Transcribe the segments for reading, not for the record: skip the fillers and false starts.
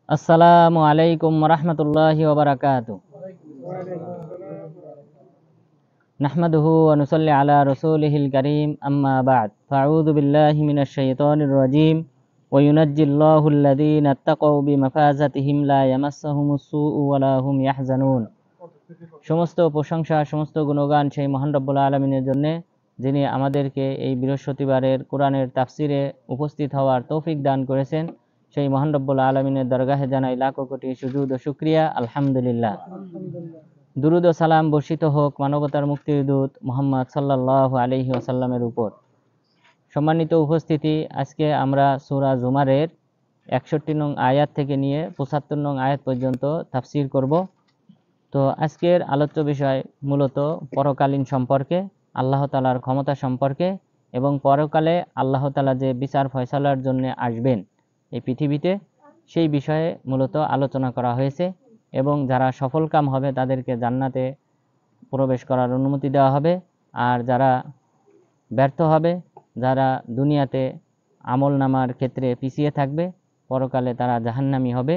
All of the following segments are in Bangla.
আসসালামু আলাইকুম রহমতুল্লাহি ওয়া বারাকাতুহু। নাহমাদুহু ওয়া নুসাল্লি আলা রাসূলিহিল কারীম, আম্মা বা'দ। ফাআউযু বিল্লাহি মিনাশ শাইতানির রাজীম। ওয়া ইউনাজ্জিল্লাহুল লাযীনা ইত্তাকাউ বিমাফাযাতিহিম লা ইয়ামাসসাহুমুস সু'উ ওয়া লা হুম ইয়াহজানুন। সমস্ত প্রশংসা, সমস্ত গুণগান সেই মহান রব্বুল আলামিনের জন্য, যিনি আমাদেরকে এই বৃহস্পতিবারের কোরআনের তাফসিরে উপস্থিত হওয়ার তৌফিক দান করেছেন। সেই মহান রব্বুল আলামিনের দরগাহে জানাই লাখো কোটি সুজুদ ও শুকরিয়া, আলহামদুলিল্লাহ। দুরুদ ও সালাম বর্ষিত হোক মানবতার মুক্তির দূত মুহাম্মদ সাল্লাল্লাহু আলাইহি ওয়াসাল্লামের উপর। সম্মানিত উপস্থিতি, আজকে আমরা সূরা জুমারের 61 নং আয়াত থেকে নিয়ে 75 নং আয়াত পর্যন্ত তাফসির করব। তো আজকের আলোচ্য বিষয় মূলত পরকালীন সম্পর্কে, আল্লাহ তাআলার ক্ষমতা সম্পর্কে, এবং পরকালে আল্লাহ তাআলা যে বিচার ফয়সালার জন্য আসবেন এই পৃথিবীতে, সেই বিষয়ে মূলত আলোচনা করা হয়েছে। এবং যারা সফলকাম হবে তাদেরকে জান্নাতে প্রবেশ করার অনুমতি দেওয়া হবে, আর যারা ব্যর্থ হবে, যারা দুনিয়াতে আমল নামার ক্ষেত্রে পিছিয়ে থাকবে, পরকালে তারা জাহান্নামী হবে।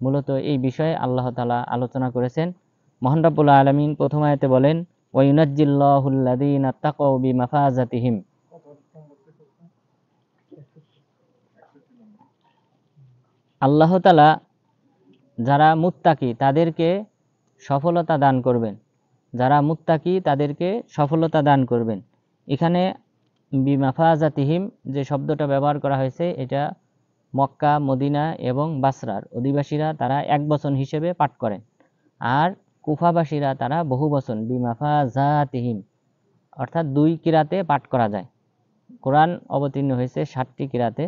মূলত এই বিষয়ে আল্লাহ তাআলা আলোচনা করেছেন। মহান রব্বুল আলামিন প্রথম আয়াতে বলেন, ওয়া ইউনাজ্জিল্লাহুল লাযীনা ইত্তাকাউ বিমাফাযাতিহিম। আল্লাহ তাআলা যারা মুত্তাকি তাদেরকে সফলতা দান করবেন, যারা মুত্তাকি তাদেরকে সফলতা দান করবেন। এখানে বিমাফাযাতিহিম যে শব্দটা ব্যবহার করা হয়েছে, এটা মক্কা, মদিনা এবং বাসরার অধিবাসীরা তারা এক বচন হিসেবে পাঠ করেন, আর কুফাবাসীরা তারা বহু বচন বিমাফাযাতিহিম অর্থাৎ দুই কিরাতে পাঠ করা যায়। কোরআন অবতীর্ণ হয়েছে 60টি কিরাতে,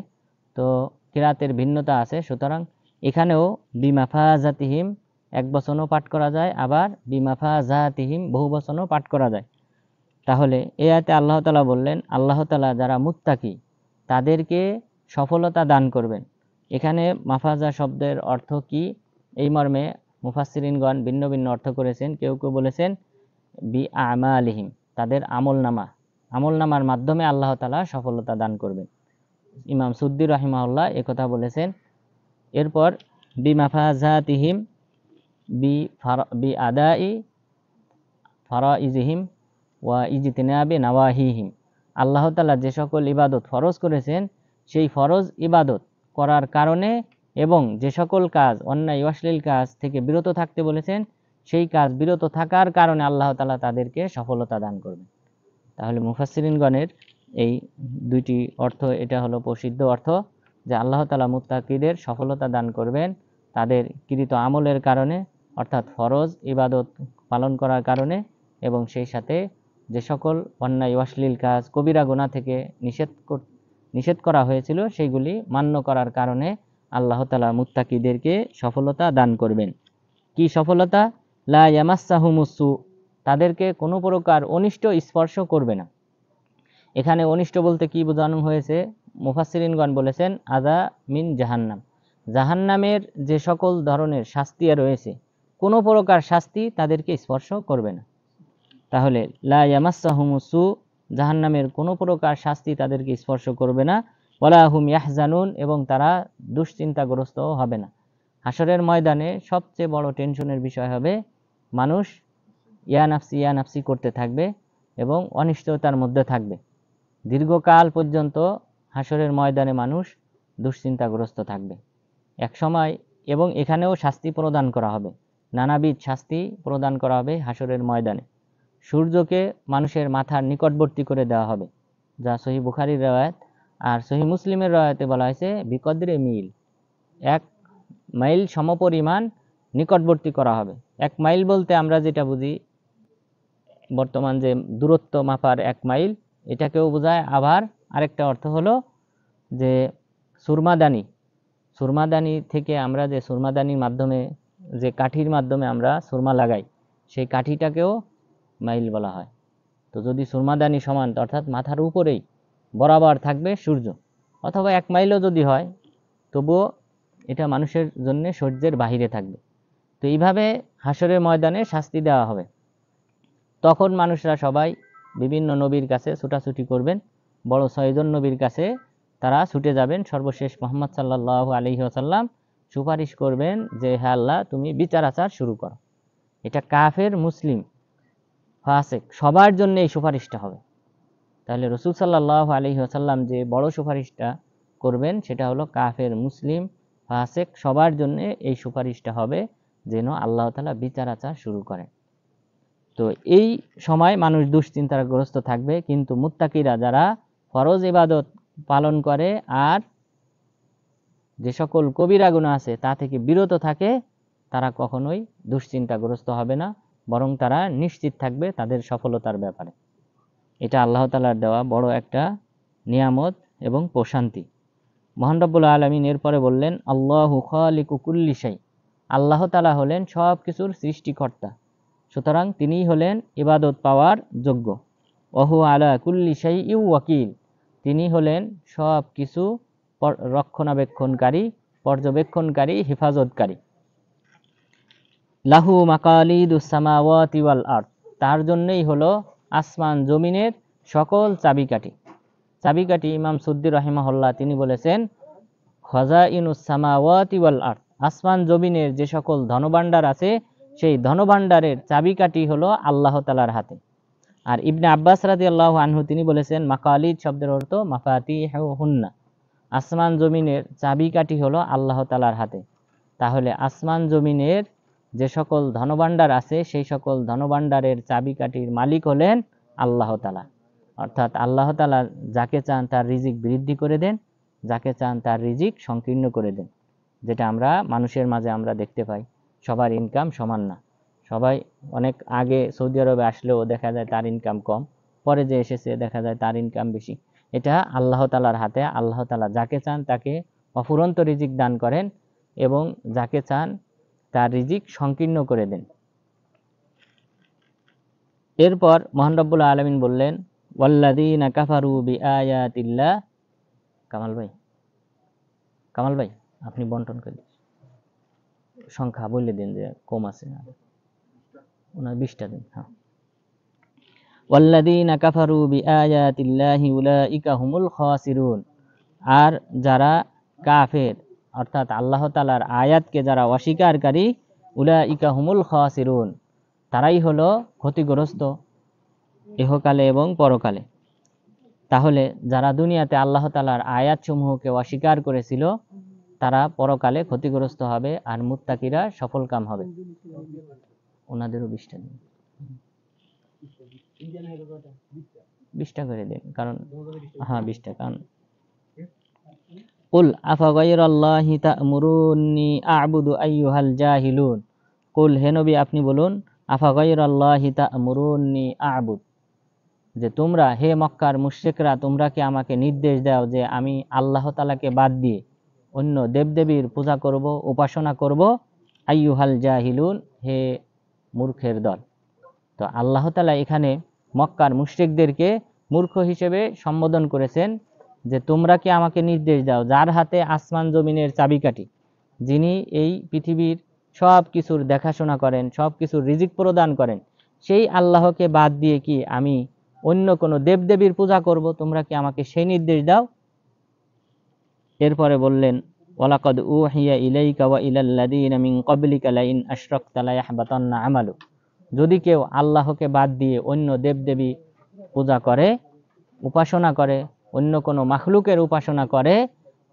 তো কিরাতের ভিন্নতা আছে। সুতরাং এখানেও বিমাফাযাতিহিম এক বচনও পাঠ করা যায়, আবার বিমাফাযাতিহিম বহু বচনও পাঠ করা যায়। তাহলে এই আয়াতে আল্লাহ তাআলা বললেন, আল্লাহ তাআলা যারা মুত্তাকি তাদেরকে সফলতা দান করবেন। এখানে মাফাজা শব্দের অর্থ কি, এই মর্মে মুফাসসিরিনগণ ভিন্ন ভিন্ন অর্থ করেছেন। কেউ কেউ বলেছেন বি আমালিহিম, তাদের আমলনামার মাধ্যমে আল্লাহ তাআলা সফলতা দান করবেন। ইমাম সুদ্দি রাহিমাহুল্লাহ একথা বলেছেন। এরপর বিমাফাযাতিহিম বি আদাই ফারাইজিহিম ওয়া ইজতিনাবি নাওয়াহিহিম। আল্লাহ তাআলা যে সকল ইবাদত ফরজ করেছেন, সেই ফরজ ইবাদত করার কারণে এবং যে সকল কাজ অন্যায় অশ্লীল কাজ থেকে বিরত থাকতে বলেছেন, সেই কাজ বিরত থাকার কারণে আল্লাহ তাআলা তাদেরকে সফলতা দান করবেন। তাহলে মুফাসসিরিনগণের এই দুইটি অর্থ, এটা হলো প্রসিদ্ধ অর্থ, যে আল্লাহ তাআলা মুত্তাকিদের সফলতা দান করবেন তাদের কৃত আমলের কারণে, অর্থাৎ ফরজ ইবাদত পালন করার কারণে, এবং সেই সাথে যে সকল অন্যায় অশ্লীল কাজ কবিরা গুনাহ থেকে নিষেধ করা হয়েছিল সেইগুলি মান্য করার কারণে আল্লাহ তাআলা মুত্তাকিদেরকে সফলতা দান করবেন। কি সফলতা? লা ইয়ামাসসাহুমুস সু, তাদেরকে কোনো প্রকার অনিষ্ট স্পর্শ করবে না। এখানে অনিষ্ট বলতে কি বোঝানো হয়েছে? মুফাসসিরিনগণ বলেছেন আযা মিন জাহান্নাম, জাহান্নামের যে সকল ধরনের শাস্তি রয়েছে, কোনো প্রকার শাস্তি তাদেরকে স্পর্শ করবে না। তাহলে লা ইয়ামাসসাহুমুস সু, জাহান্নামের কোনো প্রকার শাস্তি তাদেরকে স্পর্শ করবে না। ওয়ালা হুম ইয়াহজানুন, এবং তারা দুশ্চিন্তাগ্রস্ত হবে না। হাসরের ময়দানে সবচেয়ে বড় টেনশনের বিষয় হবে মানুষ ইয়া নাফসি করতে থাকবে এবং অনিশ্চয়তার মধ্যে থাকবে। দীর্ঘকাল পর্যন্ত হাসরের ময়দানে মানুষ দুশ্চিন্তাগ্রস্ত থাকবে এক সময়, এবং এখানেও শাস্তি প্রদান করা হবে, নানাবিধ শাস্তি প্রদান করা হবে হাসরের ময়দানে। সূর্যকে মানুষের মাথার নিকটবর্তী করে দেওয়া হবে, যা সহিহ বুখারীর রওয়ায়াত। আর সহিহ মুসলিমের রওয়ায়াতে বলা হয়েছে বিকদরে মিল, 1 মাইল সমপরিমাণ নিকটবর্তী করা হবে। 1 মাইল বলতে আমরা যেটা বুঝি বর্তমান যে দূরত্ব মাপার 1 মাইল, এটাকেও বোঝায়। আবার আরেকটা অর্থ হলো যে সুরমাদানি থেকে আমরা যে সুরমাদানির মাধ্যমে, যে কাঠির মাধ্যমে আমরা সুরমা লাগাই, সেই কাঠিটাকেও মাইল বলা হয়। তো যদি সুরমাদানি সমান, অর্থাৎ মাথার উপরেই বরাবর থাকবে সূর্য, অথবা 1 মাইলও যদি হয়, তবুও এটা মানুষের জন্য সহ্যের বাহিরে থাকবে। তো এইভাবে হাসরের ময়দানে শাস্তি দেওয়া হবে। তখন মানুষরা সবাই বিভিন্ন নবীর কাছে ছুটাছুটি করবেন, বড় 6 জন নবীর কাছে তারা ছুটে যাবেন, সর্বশেষ মুহাম্মদ সাল্লাল্লাহু আলাইহি ওয়াসাল্লাম সুপারিশ করবেন যে হে আল্লাহ তুমি বিচার আচার শুরু করো। এটা কাফের, মুসলিম, ফাসিক সবার জন্য এই সুপারিশটা হবে। তাহলে রাসূল সাল্লাল্লাহু আলাইহি ওয়াসাল্লাম যে বড় সুপারিশটা করবেন সেটা হলো কাফের, মুসলিম, ফাসিক সবার জন্য এই সুপারিশটা হবে যেন আল্লাহ তাআলা বিচার আচার শুরু করেন। তো এই সময় মানুষ দুশ্চিন্তাগ্রস্ত থাকবে, কিন্তু মুত্তাকিরা যারা ফরজ ইবাদত পালন করে আর যে সকল কবিরা গুনাহ আছে তা থেকে বিরত থাকে, তারা কখনোই দুশ্চিন্তাগ্রস্ত হবে না, বরং তারা নিশ্চিত থাকবে তাদের সফলতার ব্যাপারে। এটা আল্লাহ তাআলার দেওয়া বড় একটা নিয়ামত এবং প্রশান্তি। মহান রব্বুল আলামিন এরপরে বললেন আল্লাহু খালিকু কুল্লি শাই, আল্লাহ তাআলা হলেন সব কিছুর সৃষ্টিকর্তা, সুতরাং তিনিই হলেন ইবাদত পাওয়ার যোগ্য। ওহু আলা কুল্লি শাইইন ওয়াকিল, তিনি হলেন সব কিছু রক্ষণাবেক্ষণকারী, পর্যবেক্ষণকারী, হেফাজতকারী। লাহু মাকালিদুস সামাওয়াতি ওয়াল আরদ, তার জন্যই হলো আসমান জমিনের সকল চাবিকাঠি। চাবিকাঠি ইমাম সুদ্দি রাহিমাহুল্লাহ তিনি বলেছেন খাজাইনুস সামাওয়াতি ওয়াল আরদ, আসমান জমিনের যে সকল ধনভাণ্ডার আছে সেই ধনভাণ্ডারের চাবিকাঠি হলো আল্লাহ তাআলার হাতে। আর ইবনে আব্বাস রাদিয়াল্লাহু আনহু তিনি বলেছেন মাকালিদ শব্দের অর্থ মাফাতিহুন্না, আসমান জমিনের চাবিকাঠি হলো আল্লাহ তাআলার হাতে। তাহলে আসমান জমিনের যে সকল ধনভাণ্ডার আছে সেই সকল ধনভাণ্ডারের চাবিকাঠির মালিক হলেন আল্লাহ তাআলা। অর্থাৎ আল্লাহ তাআলা যাকে চান তার রিজিক বৃদ্ধি করে দেন, যাকে চান তার রিজিক সংকীর্ণ করে দেন। যেটা আমরা মানুষের মাঝে আমরা দেখতে পাই, সবার ইনকাম সমান না। সবাই অনেক আগে সৌদি আরবে আসলেও দেখা যায় তার ইনকাম কম, পরে যে এসেছে দেখা যায় তার ইনকাম বেশি। এটা আল্লাহ তাআলার হাতে। আল্লাহ তাআলা যাকে চান তাকে অফুরন্ত রিজিক দান করেন এবং যাকে চান তার রিজিক সংকীর্ণ করে দেন। এরপর মহান রব্বুল আলামিন বললেন ওয়াল্লাযীনা কাফারু বিআয়াতিল্লাহ, কামাল ভাই আপনি বন্টন করে দিন, সংখ্যা বলে দিন যে কম আছে, ওনার 20টা দিন। হ্যাঁ, ওয়াল্লাযীনা কাফারু বিআয়াতিল্লাহি উলাইকা হুমুল খাসিরুন, আর যারা কাফের অর্থাৎ আল্লাহ তাআলার আয়াতকে যারা অস্বীকারী, উলাইকা হুমুল খাসিরুন, তারাই হলো ক্ষতিগ্রস্ত ইহকালে এবং পরকালে। তাহলে যারা দুনিয়াতে আল্লাহ তাআলার আয়াতসমূহকে অস্বীকার করেছিল তারা পরকালে ক্ষতিগ্রস্ত হবে, আর মুত্তাকিরা সফলকাম হবে। ওনাদেরও 20টা দিন, 20টা করে দিন, কারণ হ্যাঁ 20টা। কারণ কুল আফাগাইরাল্লাহি তা'মুরুনি আ'বুদু আইয়ুহাল জাহিলুন, কুল হে নবী আপনি বলুন আফাগাইরাল্লাহি তা'মুরুনি আ'বুদ, যে তোমরা হে মক্কার মুশরিকরা তোমরা কি আমাকে নির্দেশ দাও যে আমি আল্লাহ তাআলাকে বাদ দিয়ে অন্য দেবদেবীর পূজা করব, উপাসনা করব। আইয়ুহাল জাহিলুন, হে মূর্খের দল। তো আল্লাহ তাআলা এখানে মক্কার মুশরিকদেরকে মূর্খ হিসেবে সম্বোধন করেছেন যে তোমরা কি আমাকে নির্দেশ দাও যার হাতে আসমান জমিনের চাবিকাঠি, যিনি এই পৃথিবীর সব কিছুর দেখাশোনা করেন, সব কিছুর রিজিক প্রদান করেন, সেই আল্লাহকে বাদ দিয়ে কি আমি অন্য কোনো দেবদেবীর পূজা করব, তোমরা কি আমাকে সেই নির্দেশ দাও। এরপরে বললেন ওয়ালাকাদ উহিয়া ইলাইকা ওয়া ইলাল্লাযীনা মিন ক্বাবলিকা লাইন আশরাকতা লায়াহবাতান্না আমালুক, যদি কেউ আল্লাহকে বাদ দিয়ে অন্য দেবদেবী পূজা করে, উপাসনা করে, অন্য কোনো মাখলুকের উপাসনা করে,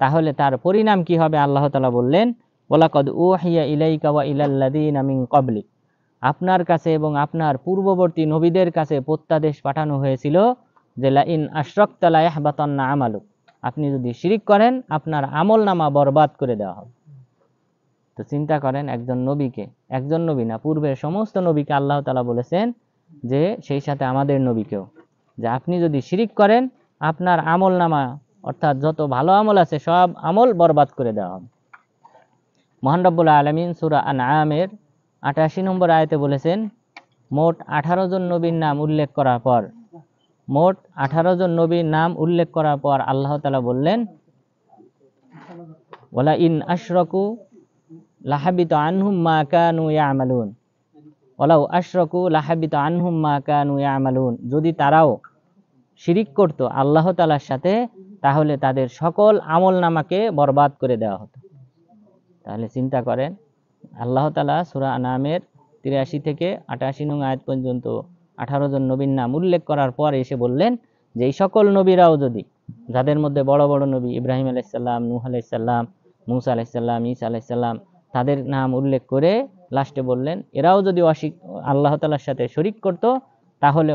তাহলে তার পরিণাম কি হবে আল্লাহ তাআলা বললেন ওয়ালাকাদ উহিয়া ইলাইকা ওয়া ইলাল্লাযীনা মিন ক্বাবলিক, আপনার কাছে এবং আপনার পূর্ববর্তী নবীদের কাছে প্রত্যাদেশ পাঠানো হয়েছিল যে লাইন আশরাকতা লায়াহবাতান্না আমালুক, আপনি যদি শিরিক করেন আপনার আমলনামা বরবাদ করে দেওয়া হবে। তো চিন্তা করেন, একজন নবীকে, একজন নবী না পূর্বের সমস্ত নবীকে আল্লাহ তাআলা বলেছেন যে সেই সাথে আমাদের নবীকেও, যে আপনি যদি শিরিক করেন আপনার আমলনামা অর্থাৎ যত ভালো আমল আছে সব আমল বরবাদ করে দেওয়া হবে। মহান রব্বুল আলামিন সূরা আনআমের 88 নম্বর আয়াতে বলেছেন মোট 18 জন নবীর নাম উল্লেখ করার পর, মোট 18 জন নবীর নাম উল্লেখ করার পর আল্লাহ তাআলা বললেন ওয়ালা ইন আশরাকু লাহাবিতা আনহুম মা কানু ইয়ামালুন, ওয়ালাউ আশরাকু লাহাবিতা আনহুম মা কানু ইয়ামালুন, যদি তারাও শিরিক করত আল্লাহ তাআলার সাথে তাহলে তাদের সকল আমল নামাকে বরবাদ করে দেওয়া হতো। তাহলে চিন্তা করেন, আল্লাহ তাআলা সূরা আনামের 83 থেকে 88 নং আয়াত পর্যন্ত 18 জন নবীর নাম উল্লেখ করার পর এসে বললেন যে এই সকল নবীরাও যদি, যাদের মধ্যে বড় বড় নবী ইব্রাহিম আলাইহিস সালাম, নূহ আলাইহিস সালাম, মূসা আলাইহিস সালাম, ঈসা আলাইহিস সালাম, তাদের নাম উল্লেখ করে লাস্টে বললেন এরাও যদি আল্লাহ তাআলার সাথে শরীক করত তাহলে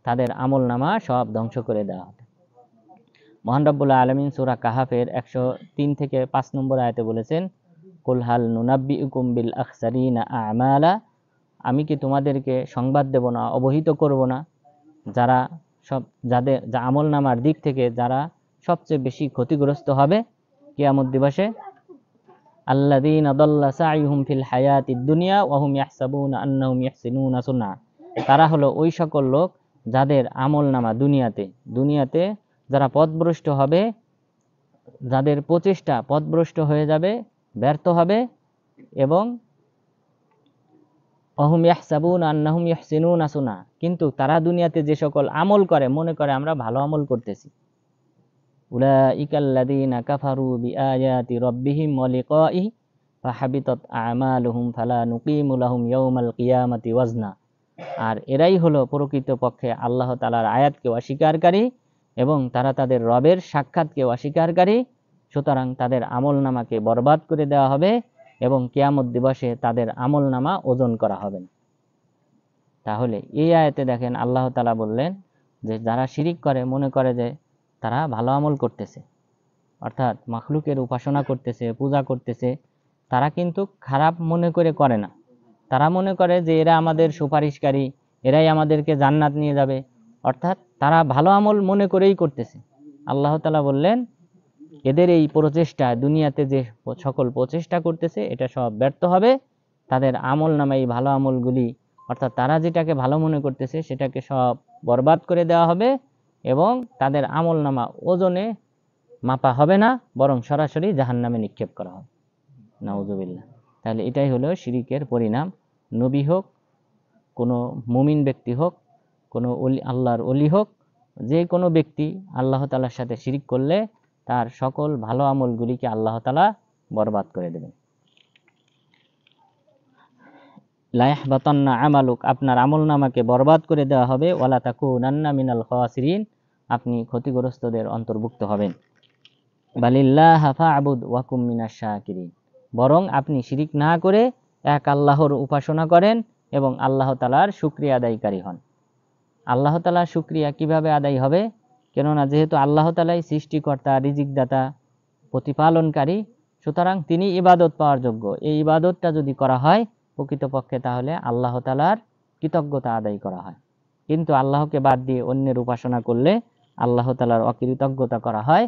তাদের আমল নামা সব ধ্বংস করে দেওয়া হতো। মহান রব্বুল আলামিন সূরা কাহাফের 103 থেকে 5 নম্বর আয়াতে বলেছেন, কুল হাল নুনাব্বিউকুম বিল আখসারিনা আমালা, আমি কি তোমাদেরকে সংবাদ দেব না, অবহিত করব না যারা যাদের আমল নামার দিক থেকে যারা সবচেয়ে বেশি ক্ষতিগ্রস্ত হবে কিয়ামত দিবসে। আল্লাযীনা দাল্লা সাইহুম ফিল হায়াতিদ দুনিয়া ওয়া হুম ইয়াহসাবুনা আন্নাহুম ইয়াহসিনুনা সুন্নাহ, তারা হলো ওই সকল লোক যাদের আমল নামা দুনিয়াতে যারা পথভ্রষ্ট হবে, যাদের প্রচেষ্টা পথভ্রষ্ট হয়ে যাবে, ব্যর্থ হবে, এবং অহুম ইয়াহসাবুনা আন্নাহুম ইয়াহসিনুনা সুন্নাহ, কিন্তু তারা দুনিয়াতে যে সকল আমল করে মনে করে আমরা ভালো আমল করতেছি। উলাইকাল্লাযীনা কাফারু বিআয়াতি রাব্বিহিম ওয়া লিকাইহি ফাহাবিতাত আমালুহুম ফালা নুকিমু লাহুম ইয়াওমাল কিয়ামাতি ওয়াজনা, আর এরাই হলো প্রকৃতপক্ষে আল্লাহ তাআলার আয়াতকে অস্বীকারকারী এবং তারা তাদের রবের সাক্ষাৎকে অস্বীকারকারী, সুতরাং তাদের আমল নামাকে বরবাদ করে দেওয়া হবে এবং কিয়ামত দিবসে তাদের আমল নামা ওজন করা হবে না। তাহলে এই আয়াতে দেখেন আল্লাহ তাআলা বললেন যে যারা শিরিক করে মনে করে যে তারা ভালো আমল করতেছে, অর্থাৎ মাখলুকের উপাসনা করতেছে, পূজা করতেছে, তারা কিন্তু খারাপ মনে করে না। তারা মনে করে যে এরা আমাদের সুপারিশকারী, এরাই আমাদেরকে জান্নাত নিয়ে যাবে, অর্থাৎ তারা ভালো আমল মনে করেই করতেছে। আল্লাহ তাআলা বললেন এদের এই প্রচেষ্টা, দুনিয়াতে যে সকল প্রচেষ্টা করতেছে এটা সব ব্যর্থ হবে, তাদের আমল নামা এই ভালো আমলগুলি, অর্থাৎ তারা যেটাকে ভালো মনে করতেছে সেটাকে সব বরবাদ করে দেওয়া হবে এবং তাদের আমল নামা ওজনে মাপা হবে না, বরং সরাসরি জাহান্নামে নিক্ষেপ করা হবে। নাউযুবিল্লাহ। তাহলে এটাই হলো শিরিকের পরিণাম। নবী হোক, কোনো মুমিন ব্যক্তি হোক, কোনো আল্লাহর ওলি হোক, যে কোনো ব্যক্তি আল্লাহ তাআলার সাথে শিরিক করলে তার সকল ভালো আমলগুলিকে আল্লাহ তাআলা বরবাদ করে দেবেন। লা ইয়াহবাতান্না আমালুক, আপনার আমল নামাকে বরবাদ করে দেওয়া হবে। ওয়ালা তাকুনান্না মিনাল খাসিরিন, আপনি ক্ষতিগ্রস্তদের অন্তর্ভুক্ত হবেন। বালিল্লাহা ফা'বুদ ওয়া কুম মিনাশ শাকিরিন, বরং আপনি শিরিক না করে এক আল্লাহর উপাসনা করেন এবং আল্লাহ তাআলার শুকরিয়া আদায়কারী হন। আল্লাহ তাআলার শুকরিয়া কিভাবে আদায় হবে? কেননা যেহেতু আল্লাহ তাআলাই সৃষ্টিকর্তা, রিজিকদাতা, প্রতিপালনকারী, সুতরাং তিনি ইবাদত পাওয়ার যোগ্য। এই ইবাদতটা যদি করা হয় প্রকৃতপক্ষে তাহলে আল্লাহ তাআলার কৃতজ্ঞতা আদায় করা হয়। কিন্তু আল্লাহকে বাদ দিয়ে অন্যের উপাসনা করলে আল্লাহ তাআলার অকৃতজ্ঞতা করা হয়।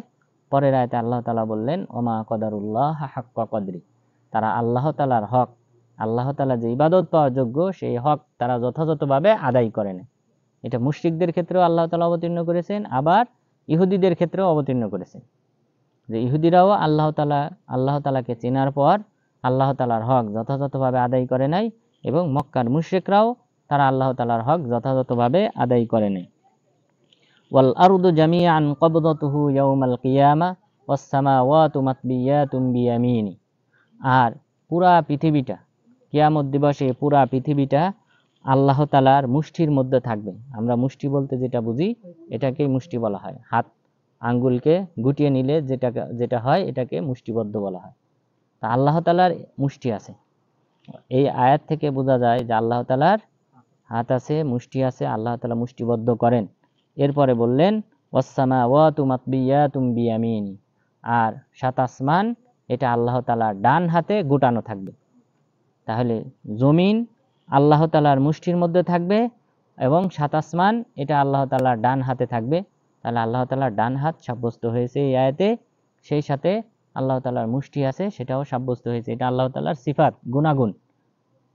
পরের আয়াতে আল্লাহ তাআলা বললেন ওমা কদারুল্লাহ হাক্কা কদরি, তারা আল্লাহ তাআলার হক, আল্লাহ তাআলা যে ইবাদত পাওয়ার যোগ্য সেই হক তারা যথাযথভাবে আদায় করে না। এটা মুশরিকদের ক্ষেত্রেও আল্লাহ তাআলা অবতীর্ণ করেছেন, আবার ইহুদিদের ক্ষেত্রেও অবতীর্ণ করেছেন যে ইহুদিরাও আল্লাহ তাআলাকে চেনার পর আল্লাহ তাআলার হক যথাযথভাবে আদায় করে নাই, এবং মক্কার মুশরিকরাও তারা আল্লাহ তাআলার হক যথাযথভাবে আদায় করে নাই। ওয়াল আরদু জামিআন কবদাতুহু ইয়াউমাল কিয়ামা ওয়াস সামাওয়াতু মাতবিয়াতুম বিয়ামিনি, আর পুরা পৃথিবীটা কিয়ামত দিবসে পুরা পৃথিবীটা আল্লাহ তাআলার মুষ্টির মধ্যে থাকবে। আমরা মুষ্টি বলতে যেটা বুঝি এটাকেই মুষ্টি বলা হয়। হাত আঙ্গুলকে গুটিয়ে নিলে যেটা হয় এটাকে মুষ্টিবদ্ধ বলা হয়। তা আল্লাহ তাআলার মুষ্টি আছে। এই আয়াত থেকে বোঝা যায় যে আল্লাহ তাআলার হাত আছে, মুষ্টি আছে, আল্লাহ তাআলা মুষ্টিবদ্ধ করেন। এরপরে বললেন ওয়াস সামাওয়াতু মাতবিয়াতুম বিয়ামিনি, আর সাত আসমান এটা আল্লাহ তাআলার ডান হাতে গুটানো থাকবে। তাহলে জমিন আল্লাহ তাআলার মুষ্টির মধ্যে থাকবে এবং সাত আসমান এটা আল্লাহ তাআলার ডান হাতে থাকবে। তাহলে আল্লাহ তাআলার ডান হাত সাব্যস্ত হয়েছে এই আয়াতে, সেই সাথে আল্লাহ তাআলার মুষ্টি আছে সেটাও সাব্যস্ত হয়েছে। এটা আল্লাহ তাআলার সিফাত, গুণাগুণ।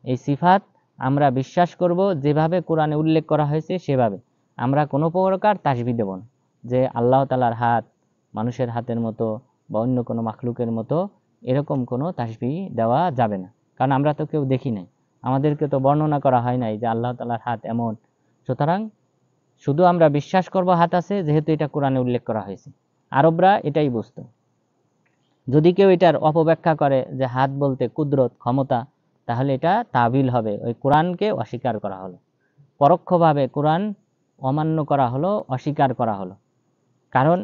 এই সিফাত আমরা বিশ্বাস করব যেভাবে কোরআনে উল্লেখ করা হয়েছে সেভাবে। আমরা কোনো প্রকার তাশবিহ দেব না যে আল্লাহ তাআলার হাত মানুষের হাতের মতো বা অন্য কোনো মাখলুকের মতো, এরকম কোনো তাশবিহ দেওয়া যাবে না, কারণ আমরা তো কেউ দেখি নাই, আমাদেরকে তো বর্ণনা করা হয় নাই যে আল্লাহ তাআলার হাত এমন। সুতরাং শুধু আমরা বিশ্বাস করব হাত আছে যেহেতু এটা কোরআনে উল্লেখ করা হয়েছে, আরবরা এটাই বুঝতো। যদি কেউ এটার অপব্যাখ্যা করে যে হাত বলতে কুদরত, ক্ষমতা, তাহলে এটা তাবিল হবে, ওই কোরআনকে অস্বীকার করা হলো, পরোক্ষভাবে কোরআন অমান্য করা হলো, অস্বীকার করা হলো। কারণ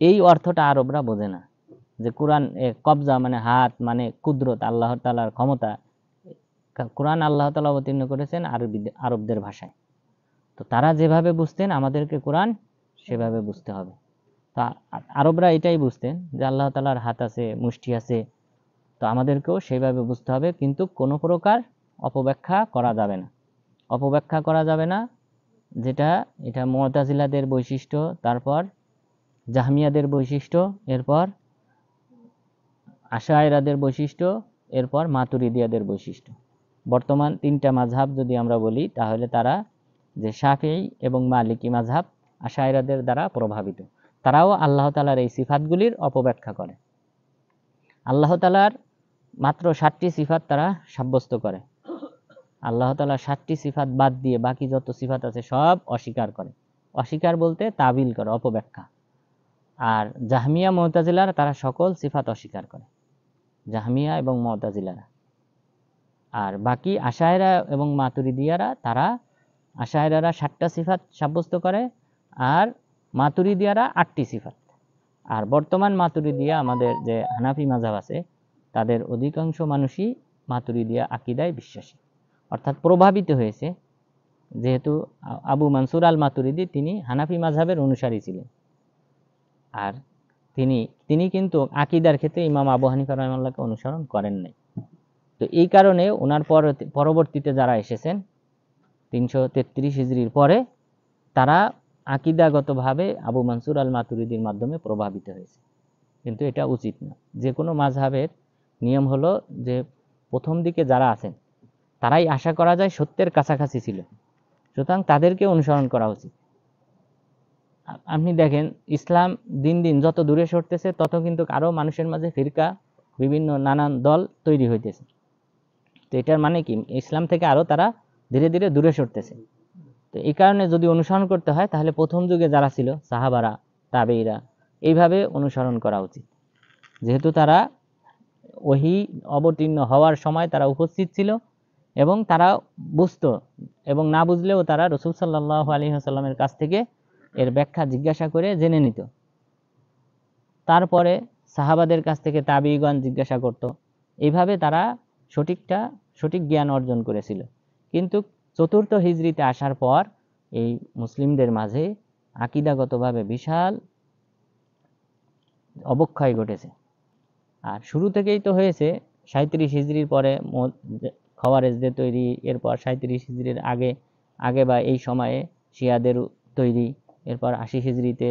এই অর্থটা আরবরা বোঝে না, যে কোরআন কবজা মানে হাত, মানে কুদরত, আল্লাহ তাআলার ক্ষমতা। কোরআন আল্লাহ তাআলা অবতীর্ণ করেছেন আরবদের ভাষায়। তো তারা যেভাবে বুঝতেন আমাদেরকে কোরআন সেভাবে বুঝতে হবে। তা আরবরা এটাই বুঝতেন যে আল্লাহ তাআলার হাত আছে, মুষ্টি আছে, তো আমাদেরকেও সেইভাবে বুঝতে হবে, কিন্তু কোনো প্রকার অপব্যাখ্যা করা যাবে না। অপব্যাখ্যা করা যাবে না, যেটা এটা মুতাজিলাদের বৈশিষ্ট্য, তারপর জাহমিয়াদের বৈশিষ্ট্য, এরপর আশায়রাদের বৈশিষ্ট্য, এরপর মাতুরিদিয়াদের বৈশিষ্ট্য। বর্তমান তিনটা মাযহাব যদি আমরা বলি, তাহলে তারা যে শাফিঈ এবং মালিকি মাযহাব আশায়রাদের দ্বারা প্রভাবিত। তারাও আল্লাহ তাআলার এই সিফাতগুলির অপব্যাখ্যা করে। আল্লাহ তাআলার মাত্র 7টি সিফাত তারা সাব্যস্ত করে। আল্লাহ তাআলার 7টি সিফাত বাদ দিয়ে বাকি যত সিফাত আছে সব অস্বীকার করে। অস্বীকার বলতে তাবিল করে, অপব্যাখ্যা। আর জাহমিয়া মুতাজিলারা তারা সকল সিফাত অস্বীকার করে, জাহমিয়া এবং মুতাজিলারা। আর বাকি আশায়রা এবং মাতুরিদিয়ারা, তারা আশায়রারা 7টা সিফাত সাব্যস্ত করে, আর মাতুরিদিয়ারা 8টি সিফাত। আর বর্তমান মাতুরিদিয়া, আমাদের যে হানাফি মাযহাব আছে, তাদের অধিকাংশ মানুষই মাতুরিদিয়া আকীদায় বিশ্বাসী, অর্থাৎ প্রভাবিত হয়েছে। যেহেতু আবু মানসুর আল মাতুরিদি তিনি হানাফি মাযহাবের অনুসারী ছিলেন, আর তিনি কিন্তু আকীদার ক্ষেত্রে ইমাম আবু হানিফা রাহিমাহুল্লাহকে অনুসরণ করেন নাই। তো এই কারণে ওনার পরবর্তীতে যারা এসেছেন 333 হিজরির পরে, তারা আকীদাগতভাবে আবু মানসুর আল মাতুরিদির মাধ্যমে প্রভাবিত হয়েছে। কিন্তু এটা উচিত না। যে কোনো মাযহাবের নিয়ম হলো যে প্রথম দিকে যারা আছেন তারাই আশা করা যায় সত্যের কাছাকাছি ছিল, সুতরাং তাদেরকে অনুসরণ করা উচিত। আপনি দেখেন, ইসলাম দিন দিন যত দূরে সরতেছে, তত কিন্তু আরও মানুষের মাঝে ফিরকা, বিভিন্ন নানান দল তৈরি হইতেছে। তো এটার মানে কি, ইসলাম থেকে আরও তারা ধীরে ধীরে দূরে সরতেছে। তো এই কারণে যদি অনুসরণ করতে হয়, তাহলে প্রথম যুগে যারা ছিল সাহাবারা, তাবেঈরা, এইভাবে অনুসরণ করা উচিত। যেহেতু তারা ওহী অবতীর্ণ হওয়ার সময় তারা উপস্থিত ছিল, এবং তারা বুঝতো, এবং না বুঝলেও তারা রাসূল সাল্লাল্লাহু আলাইহি ওয়াসাল্লামের কাছ থেকে এর ব্যাখ্যা জিজ্ঞাসা করে জেনে নিত। তারপরে সাহাবাদের কাছ থেকে তাবেঈগণ জিজ্ঞাসা করত। এইভাবে তারা সঠিক জ্ঞান অর্জন করেছিল। কিন্তু 4র্থ হিজরিতে আসার পর এই মুসলিমদের মাঝে আকীদাগতভাবে বিশাল অবক্ষয় ঘটেছে। আর শুরু থেকেই তো হয়েছে 37 হিজরির পরে খাওয়ারেজদের তৈরি, এরপর 37 হিজরির আগে বা এই সময়ে শিয়াদের তৈরি, এরপর 80 হিজরিতে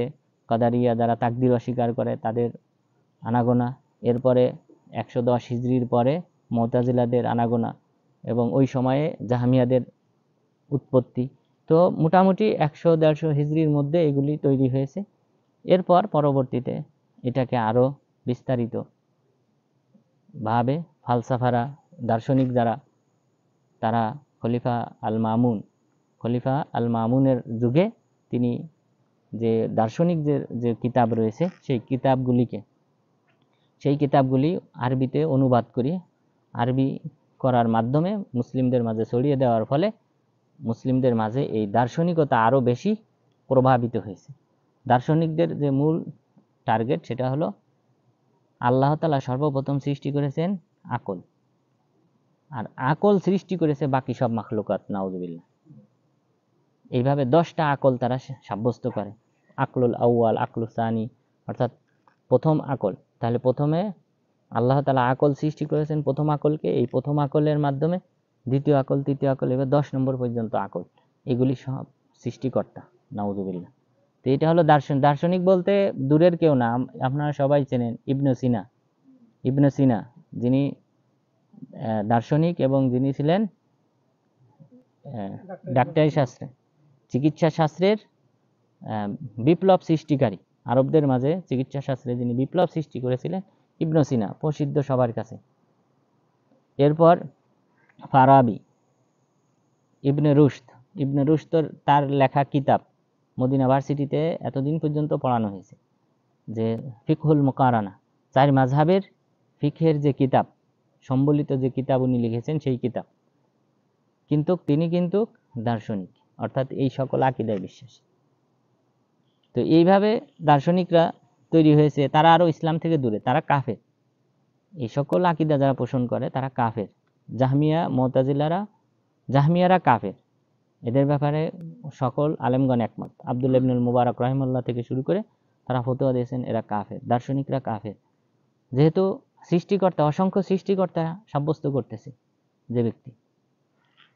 কাদারিয়া যারা তাকদির অস্বীকার করে তাদের আনাগোনা, এরপরে 110 হিজরির পরে মুতাজিলাদের আনাগোনা, এবং ওই সময়ে জাহমিয়াদের উৎপত্তি। তো মোটামুটি 100-150 হিজরির মধ্যে এগুলি তৈরি হয়েছে। এরপর পরবর্তীতে এটাকে আরও বিস্তারিত ভাবে ফালসাফারা, দার্শনিক যারা, তারা খলিফা আল মামুনের যুগে তিনি যে দার্শনিক যে কিতাব রয়েছে, সেই কিতাবগুলি আরবিতে অনুবাদ করে, আরবি করার মাধ্যমে মুসলিমদের মাঝে ছড়িয়ে দেওয়ার ফলে মুসলিমদের মাঝে এই দার্শনিকতা আরও বেশি প্রভাবিত হয়েছে। দার্শনিকদের যে মূল টার্গেট, সেটা হলো আল্লাহ তাআলা সর্বপ্রথম সৃষ্টি করেছেন আকল, আর আকল সৃষ্টি করেছে বাকি সব মাখলুকাত, নাউজুবিল্লাহ। এইভাবে 10টা আকল তারা সাব্যস্ত করে, আকলুল আউয়াল, আকলুল সানি, অর্থাৎ প্রথম আকল। তাহলে প্রথমে আল্লাহ তাআলা আকল সৃষ্টি করেছেন, প্রথম আকলকে, এই প্রথম আকলের মাধ্যমে দ্বিতীয় আকল, তৃতীয় আকল, এবার 10 নম্বর পর্যন্ত আকল, এগুলি সব সৃষ্টিকর্তা, নাউজুবিল্লাহ। তো এটা হলো দার্শনিক বলতে দূরের কেউ না, আপনারা সবাই চেনেন ইবনে সিনা, যিনি দার্শনিক এবং যিনি ছিলেন ডাক্তারি শাস্ত্রে, চিকিৎসা শাস্ত্রের বিপ্লব সৃষ্টিকারী। আরবদের মাঝে চিকিৎসা শাস্ত্রে যিনি বিপ্লব সৃষ্টি করেছিলেন, ইবনে সিনা, প্রসিদ্ধ সবার কাছে। এরপর ফারাবি, ইবনে রুশদ, তার লেখা কিতাব মদিনা ভার্সিটিতে এতদিন পর্যন্ত পড়ানো হয়েছে। যে ফিকহুল মুকারানা, 4 মাযহাবের ফিকহের যে কিতাব সম্বলিত যে কিতাব উনি লিখেছেন সেই কিতাব। কিন্তু তিনি কিন্তু দার্শনিক, অর্থাৎ এই সকল আকীদায় বিশ্বাসী। তো এইভাবে দার্শনিকরা তৈরি হয়েছে, তারা আরো ইসলাম থেকে দূরে, তারা কাফের। এই সকল আকীদা যারা পোষণ করে তারা কাফের। জাহমিয়া, মুতাজিলারা, জাহমিয়ারা কাফের। এদের ব্যাপারে সকল আলেমগণ একমত। আব্দুল্লাহ ইবনুল মুবারক রাহিমাহুল্লাহ থেকে শুরু করে তারা ফতোয়া দিয়েছেন এরা কাফের, দার্শনিকরা কাফের। যেহেতু সৃষ্টিকর্তা, অসংখ্য সৃষ্টিকর্তা সাব্যস্ত করতেছে যে ব্যক্তি।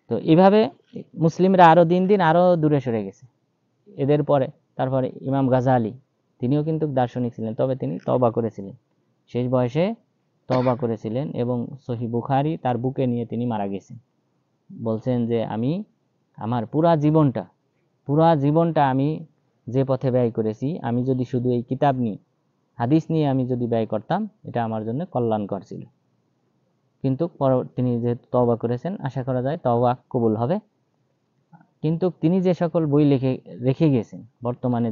তো এইভাবে মুসলিমরা আরো দিন দিন আরো দূরে সরে গেছে এদের পরে। তারপরে ইমাম গাজালি, তিনিও কিন্তু দার্শনিক ছিলেন, তবে তিনি তওবা করেছিলেন, শেষ বয়সে তওবা করেছিলেন এবং সহিহ বুখারী তার বুকে নিয়ে তিনি মারা গেছেন। বলছেন যে আমি আমার পুরা জীবনটা আমি যে পথে ব্যয় করেছি, আমি যদি শুধু এই কিতাব নিয়ে, হাদিস নিয়ে আমি যদি ব্যয় করতাম, এটা আমার জন্য কল্যাণকর ছিল। কিন্তু তিনি যেহেতু তওবা করেছেন, আশা করা যায় তওবা কবুল হবে। কিন্তু তিনি যে সকল বই রেখে গেছেন, বর্তমানে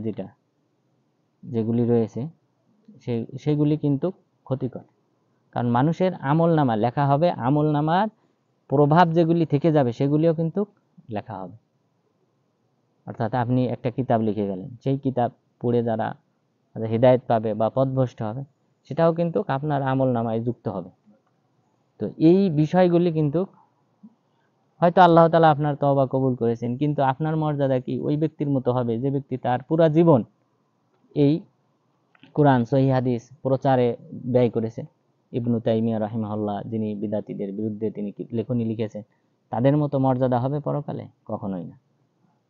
যেগুলি রয়েছে সেগুলি কিন্তু ক্ষতিকর। কারণ মানুষের আমলনামা লেখা হবে, আমলনামার প্রভাব যেগুলি থেকে যাবে সেগুলিও কিন্তু লেখা হবে। অর্থাৎ আপনি একটা কিতাব লিখে গেলেন, সেই কিতাব পড়ে যারা হিদায়াত পাবে বা পথভ্রষ্ট হবে, সেটাও কিন্তু আপনার আমলনামায় যুক্ত হবে। তো এই বিষয়গুলি কিন্তু হয়তো আল্লাহ তাআলা আপনার তওবা কবুল করেছেন, কিন্তু আপনার মর্যাদা কি ওই ব্যক্তির মতো হবে যে ব্যক্তি তার পুরা জীবন এই কোরআন সহিহ হাদিস প্রচারে ব্যয় করেছে। ইবনু তাইমিয়া রাহিমাহুল্লাহ, যিনি বিদাতীদের বিরুদ্ধে তিনি লেখনী লিখেছেন, তাদের মতো মর্যাদা হবে পরকালে? কখনোই না।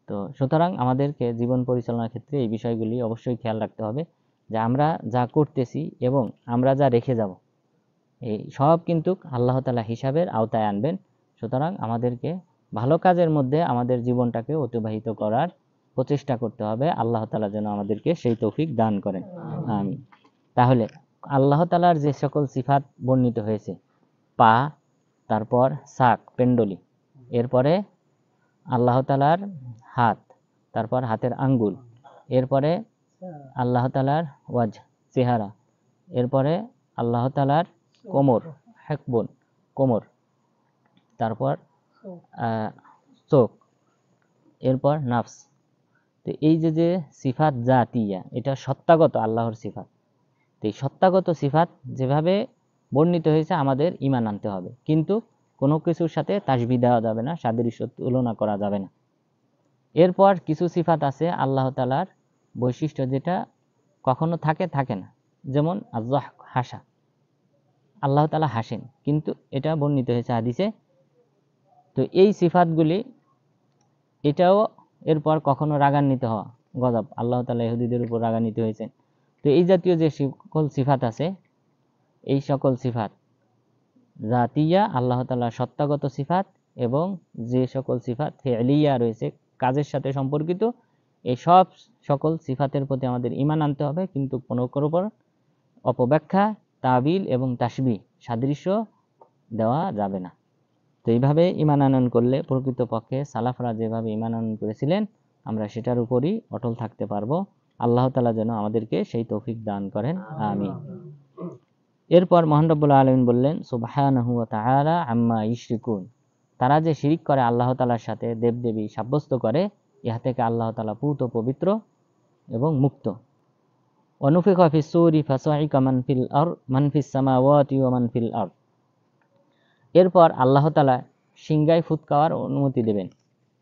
তো সুতরাং আমাদেরকে জীবন পরিচালনার ক্ষেত্রে এই বিষয়গুলি অবশ্যই খেয়াল রাখতে হবে যে আমরা যা করতেছি এবং আমরা যা রেখে যাব, এই সব কিন্তু আল্লাহ তাআলা হিসাবের আওতায় আনবেন। সুতরাং আমাদেরকে ভালো কাজের মধ্যে আমাদের জীবনটাকে অতিবাহিত করার প্রচেষ্টা করতে হবে। আল্লাহ তাআলা যেন আমাদেরকে সেই তৌফিক দান করেন, আমিন। তাহলে আল্লাহ তাআলার যে সকল সিফাত বর্ণিত হয়েছে, পা, তারপর সাক, পেন্ডলি, এরপরে আল্লাহ তাআলার হাত, তারপর হাতের আঙ্গুল, এরপরে আল্লাহ তাআলার ওয়াজ, চেহারা, এরপরে আল্লাহ তাআলার কোমর, হেকবন, কোমর, তারপর চোখ, এরপর নাফস। তো এই যে সিফাত জাতিয়া, এটা সত্তাগত আল্লাহর সিফাত। তো এই সত্তাগত সিফাত যেভাবে বর্ণিত হয়েছে আমাদের ঈমান আনতে হবে, কিন্তু কোনো কিছুর সাথে তাশবিহ দেওয়া যাবে না, সাদৃশ্য তুলনা করা যাবে না। এরপর কিছু সিফাত আছে আল্লাহ তাআলার বৈশিষ্ট্য, যেটা কখনো থাকে না। যেমন হাসা, আল্লাহ তাআলা হাসেন, কিন্তু এটা বর্ণিত হয়েছে হাদিসে। তো এই সিফাতগুলি, এটাও এরপর কখনো রাগান্বিত হওয়া, গজব, আল্লাহ তাআলা ইহুদিদের উপর রাগান্বিত হয়েছেন। তো এই জাতীয় যে সকল সিফাত আছে, এই সকল সিফাত জাতিয়া আল্লাহ তাআলার সত্তাগত সিফাত, এবং যে সকল সিফাত ফি'লিয়া রয়েছে, কাজের সাথে সম্পর্কিত, এই সকল সিফাতের প্রতি আমাদের ঈমান আনতে হবে, কিন্তু কোনো উপর অপব্যাখ্যা, তাবিল এবং তাশবিহ, সাদৃশ্য দেওয়া যাবে না। তো এইভাবে ঈমান আনয়ন করলে প্রকৃতপক্ষে সালাফরা যেভাবে ঈমান আনয়ন করেছিলেন, আমরা সেটার উপরই অটল থাকতে পারবো। আল্লাহ তাআলা যেন আমাদেরকে সেই তৌফিক দান করেন, আমিন। এরপর মহান রব্বুল আলামিন বললেন, সুবহানাহু ওয়া তাআলা আম্মা ইউশরিকুন, তারা যে শিরিক করে আল্লাহ তাআলার সাথে, দেবদেবী সাব্যস্ত করে, ইহা থেকে আল্লাহ তাআলা পূত, পবিত্র এবং মুক্ত। ওয়ানুফিখা ফিস সূরি ফাসাইকা মান ফিস সামাওয়াতি ওয়া মান ফিল আরদ। এরপর আল্লাহ তাআলা সিংগায় ফুৎকার অনুমতি দেবেন,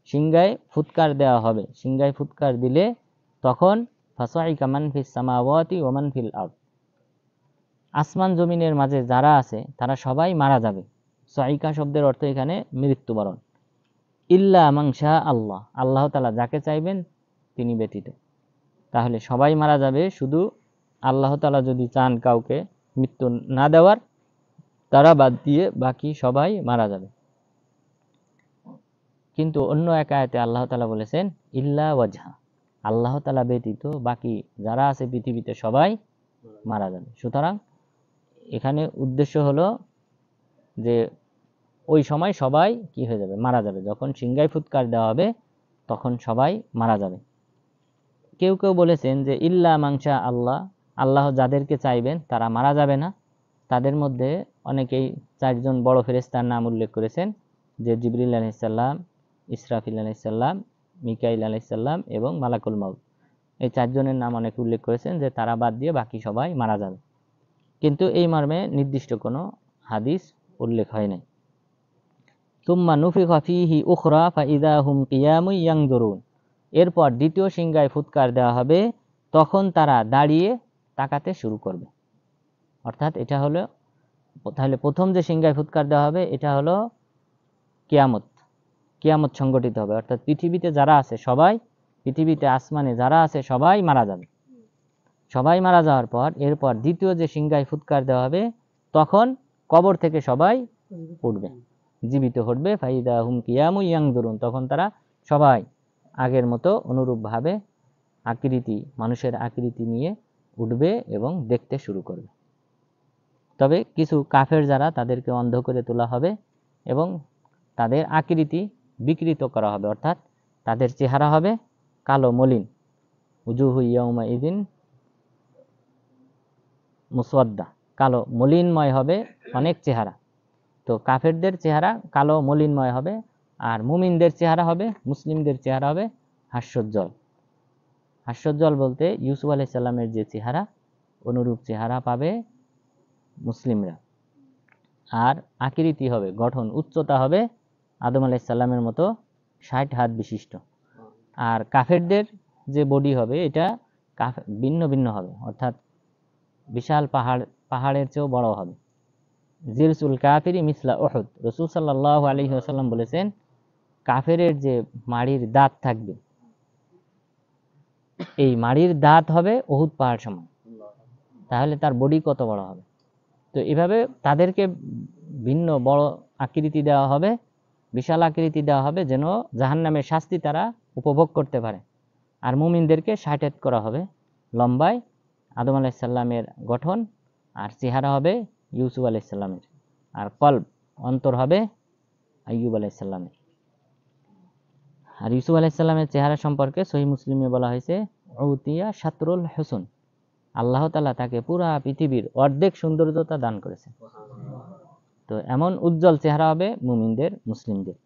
সিংগায় ফুৎকার দেওয়া হবে। সিংগায় ফুৎকার দিলে তখন ফাসাইকা মান ফিস সামাওয়াতি ওয়া মান ফিল আরদ, আসমান জমিনের মাঝে যারা আছে তারা সবাই মারা যাবে। সাইকা শব্দের অর্থ এখানে মৃত্যুবরণ। ইল্লা মান শা আল্লাহ, আল্লাহ তাআলা যাকে চাইবেন তিনি ব্যতীত। তাহলে সবাই মারা যাবে, শুধু আল্লাহ তাআলা যদি চান কাউকে মৃত্যু না দেওয়ার, তারা বাদ দিয়ে বাকি সবাই মারা যাবে। কিন্তু অন্য এক আয়াতে আল্লাহ তাআলা বলেছেন ইল্লা ওয়াজহা, আল্লাহ তাআলা ব্যতীত বাকি যারা আছে পৃথিবীতে সবাই মারা যাবে। সুতরাং এখানে উদ্দেশ্য হলো যে ওই সময় সবাই কি হয়ে যাবে, মারা যাবে। যখন সিংগায় ফুৎকার দেওয়া হবে তখন সবাই মারা যাবে। কেউ কেউ বলেছেন যে ইল্লা মান শা আল্লাহ, আল্লাহ যাদেরকে চাইবেন তারা মারা যাবে না। তাদের মধ্যে অনেকেই 4 জন বড় ফেরেশতার নাম উল্লেখ করেছেন, যে জিবরিল আলাইহিস সালাম, ইসরাফিল আলাইহিস সালাম, মিকাইল আলাইহিস সালাম এবং মালাকুল মাউত। এই 4 জনের নাম অনেকে উল্লেখ করেছেন যে তারা বাদ দিয়ে বাকি সবাই মারা যাবে, কিন্তু এই মর্মে নির্দিষ্ট কোনো হাদিস উল্লেখ হয় নাই। তুম্মা নুফিখা ফীহি উখরা ফাইযা হুম কিয়ামুন ইয়ানজুরুন, এরপর দ্বিতীয় সিংহায় ফুৎকার দেওয়া হবে, তখন তারা দাঁড়িয়ে তাকাতে শুরু করবে। অর্থাৎ এটা হলো, তাহলে প্রথম যে সিংহায় ফুৎকার দেওয়া হবে এটা হলো কিয়ামত। কিয়ামত সংগঠিত হবে, অর্থাৎ পৃথিবীতে যারা আছে সবাই, পৃথিবীতে আসমানে যারা আছে সবাই মারা যাবে। সবাই মারা যাওয়ার পর এরপর দ্বিতীয় যে সিংহায় ফুৎকার দেওয়া হবে, তখন কবর থেকে সবাই উঠবে, জীবিত উঠবে। ফাইদা হুম কিয়ামুন ইয়ানজুরুন, তখন তারা সবাই আগের মতো অনুরূপভাবে আকৃতি, মানুষের আকৃতি নিয়ে উঠবে এবং দেখতে শুরু করবে। তবে কিছু কাফের যারা, তাদেরকে অন্ধ করে তোলা হবে এবং তাদের আকৃতি বিকৃত করা হবে, অর্থাৎ তাদের চেহারা হবে কালো মলিন। উজুহু ইয়াউমাইযিন মুসওয়াদ্দা, কালো মলিনময় হবে অনেক চেহারা। তো কাফেরদের চেহারা কালো মলিনময় হবে, আর মুমিনদের চেহারা হবে, মুসলিমদের চেহারা হবে হাস্যোজ্জ্বল। হাস্যোজ্জ্বল বলতে ইউসুফ আলাইহিস সালামের যে চেহারা, অনুরূপ চেহারা পাবে মুসলিমরা। আর আকৃতি হবে, গঠন, উচ্চতা হবে আদম আলাইহিস সালামের মতো 60 হাত বিশিষ্ট। আর কাফেরদের যে বডি হবে এটা ভিন্ন ভিন্ন হবে, অর্থাৎ বিশাল পাহাড়ের চেয়েও বড় হবে। জিরসুল কাফিরি মিসলা উহুদ, রাসূল সাল্লাল্লাহু আলাইহি ওয়াসাল্লাম বলেছেন, কাফেরের যে মাড়ির দাঁত থাকবে, এই মাড়ির দাঁত হবে উহুদ পাহাড় সমান। তাহলে তার বডি কত বড় হবে। তো এভাবে তাদেরকে ভিন্ন বড় আকৃতি দেওয়া হবে, বিশাল আকৃতি দেওয়া হবে, যেন জাহান্নামের শাস্তি তারা উপভোগ করতে পারে। আর মুমিনদেরকে 60 হাত করা হবে লম্বায়, আদম আলাইহিস সালামের গঠন, আর চেহারা হবে ইউসুফ আলাইহিস সালামের, আর কলব, অন্তর হবে আইয়ুব আলাইহিস সালামের। আর ইউসুফ আলাইহিস সালামের চেহারা সম্পর্কে সহিহ মুসলিমে বলা হয়েছে, উতিয়া শাতরুল হুসন, আল্লাহ তাআলা তাকে পুরা পৃথিবীর অর্ধেক সৌন্দর্যতা দান করেছে। তো এমন উজ্জ্বল চেহারা হবে মুমিনদের, মুসলিমদের।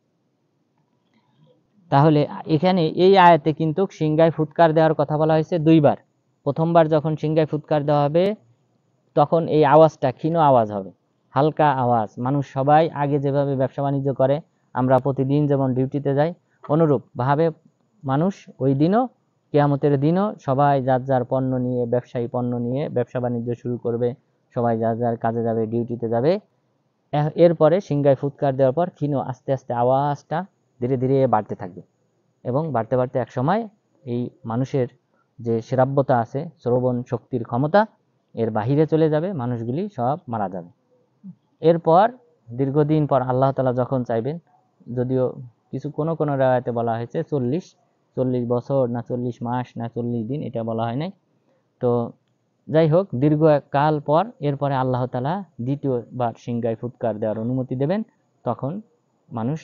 তাহলে এখানে এই আয়াতে কিন্তু সিংহায় ফুৎকার দেওয়ার কথা বলা হয়েছে 2 বার। প্রথমবার যখন সিংহায় ফুৎকার দেওয়া হবে, তখন এই আওয়াজটা ক্ষীণ আওয়াজ হবে, হালকা আওয়াজ। মানুষ সবাই আগে যেভাবে ব্যবসা বাণিজ্য করে, আমরা প্রতিদিন যেমন ডিউটিতে যাই, অনুরূপ ভাবে মানুষ ওই দিনও, কিয়ামতের দিনও সবাই যার যার পণ্য নিয়ে, ব্যবসায়ী পণ্য নিয়ে ব্যবসা বাণিজ্য শুরু করবে, সবাই যার যার কাজে যাবে, ডিউটিতে যাবে। এরপরে সিংহায় ফুৎকার দেওয়ার পর ক্ষীণ আস্তে আস্তে আওয়াজটা ধীরে ধীরে বাড়তে থাকবে, এবং বাড়তে বাড়তে এক সময় এই মানুষের যে শ্রাব্যতা আছে, শ্রবণ শক্তির ক্ষমতা, এর বাহিরে চলে যাবে, মানুষগুলি সব মারা যাবে। এরপর দীর্ঘদিন পর আল্লাহ তাআলা যখন চাইবেন, যদিও কিছু কোনো কোনো রায়াতে বলা হয়েছে 40 বছর না 40 মাস না 40 দিন, এটা বলা হয় নাই। তো যাই হোক, দীর্ঘ কাল পর এরপরে আল্লাহ তাআলা দ্বিতীয়বার সিংহায় ফুৎকার দেওয়ার অনুমতি দেবেন, তখন মানুষ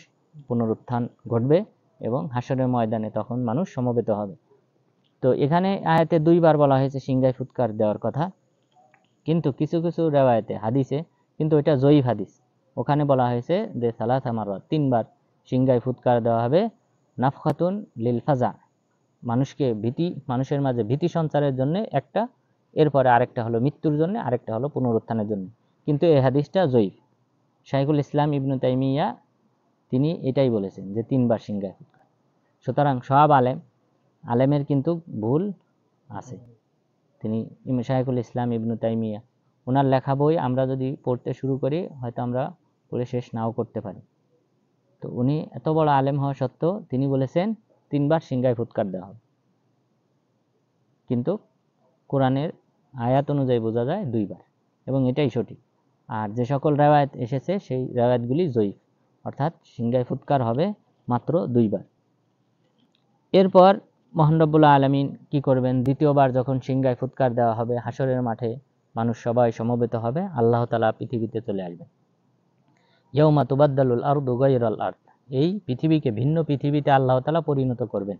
পুনরুত্থান ঘটবে এবং হাসরের ময়দানে তখন মানুষ সমবেত হবে। তো এখানে আয়াতে 2 বার বলা হয়েছে সিংহায় ফুৎকার দেওয়ার কথা, কিন্তু কিছু কিছু রিওয়ায়াতে, হাদিসে কিন্তু এটা জয়ীফ হাদিস, ওখানে বলা হয়েছে যে সালাসা মাররাত, 3 বার সিংহায় ফুৎকার দেওয়া হবে। নাফখাতুন লিল ফাজা, মানুষের মাঝে ভীতি সঞ্চারের জন্য একটা, এরপরে আরেকটা হলো মৃত্যুর জন্য, আরেকটা হলো পুনরুত্থানের জন্য। কিন্তু এই হাদিসটা জয়ীফ। শাইখুল ইসলাম ইবনে তাইমিয়া তিনি এটাই বলেছেন যে 3 বার সিংহায় ফুৎকার। সুতরাং সব আলেমের কিন্তু ভুল আছে। তিনি শাইখুল ইসলাম ইবনে তাইমিয়া, ওনার লেখা বই আমরা যদি পড়তে শুরু করি, হয়তো আমরা পড়ে শেষ নাও করতে পারি। তো উনি এত বড় আলেম হওয়া সত্ত্বেও তিনি বলেছেন 3 বার সিংহায় ফুৎকার দেওয়া হবে, কিন্তু কোরআনের আয়াত অনুযায়ী বোঝা যায় 2 বার, এবং এটাই সঠিক। আর যে সকল রিওয়ায়াত এসেছে সেই রিওয়ায়াতগুলি জয়ীফ, অর্থাৎ সিংহায় ফুৎকার হবে মাত্র 2 বার। এরপর মহান রব্বুল আলামিন কি করবেন, দ্বিতীয়বার যখন সিংহায় ফুৎকার দেওয়া হবে, হাসরের মাঠে মানুষ সবাই সমবেত হবে, আল্লাহ তাআলা পৃথিবীতে চলে আসবেন। ইয়াউমা তুবাদদালুল আরদু গায়রাল আরদ, এই পৃথিবীকে ভিন্ন পৃথিবীতে আল্লাহ তাআলা পরিণত করবেন।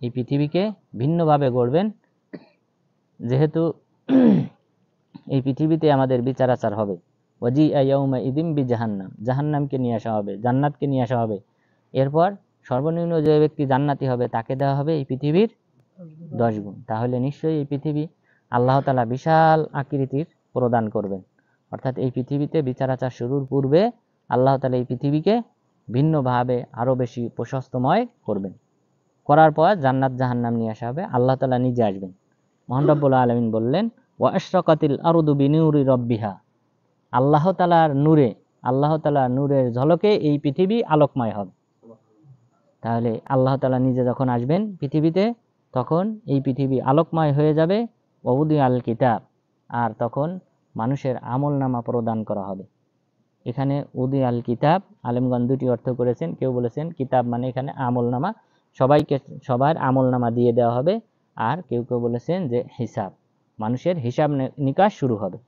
এই পৃথিবীকে ভিন্নভাবে গড়বেন, যেহেতু এই পৃথিবীতে আমাদের বিচার আচার হবে। ওয়াজিআ ইয়াউমাইযিন বিজাহান্নাম, জাহান্নামকে নিয়ে আসা হবে, জান্নাতকে নিয়ে আসা হবে। এরপর সর্বনিম্ন যে ব্যক্তি জান্নাতি হবে তাকে দেওয়া হবে এই পৃথিবীর 10 গুণ। তাহলে নিশ্চয়ই এই পৃথিবী আল্লাহ তাআলা বিশাল আকৃতির প্রদান করবেন। অর্থাৎ এই পৃথিবীতে বিচার আচার শুরুর পূর্বে আল্লাহ তাআলা এই পৃথিবীকে ভিন্নভাবে আরো বেশি প্রশস্তময় করবেন। করার পর জান্নাত জাহান্নাম নিয়ে আসা হবে, আল্লাহ তাআলা নিজে আসবেন। মহান রব্বুল আলামিন বললেন, ওয়া আশরাকাতিল আরদু বিনুরি রাব্বিহা, আল্লাহ তাআলার নূরে, আল্লাহ তাআলার নূরের ঝলকে এই পৃথিবী আলোকময় হবে। তাহলে আল্লাহ তাআলা নিজে যখন আসবেন পৃথিবীতে, তখন এই পৃথিবী আলোকময় হয়ে যাবে। ওয়াউদি আল কিতাব, আর তখন মানুষের আমলনামা প্রদান করা হবে। এখানে উদি আল কিতাব আলেমগণ দুটি অর্থ করেছেন। কেউ বলেছেন কিতাব মানে এখানে আমলনামা, সবাইকে সবার আমলনামা দিয়ে দেওয়া হবে। আর কেউ কেউ বলেছেন যে হিসাব, মানুষের হিসাব নিকাশ শুরু হবে।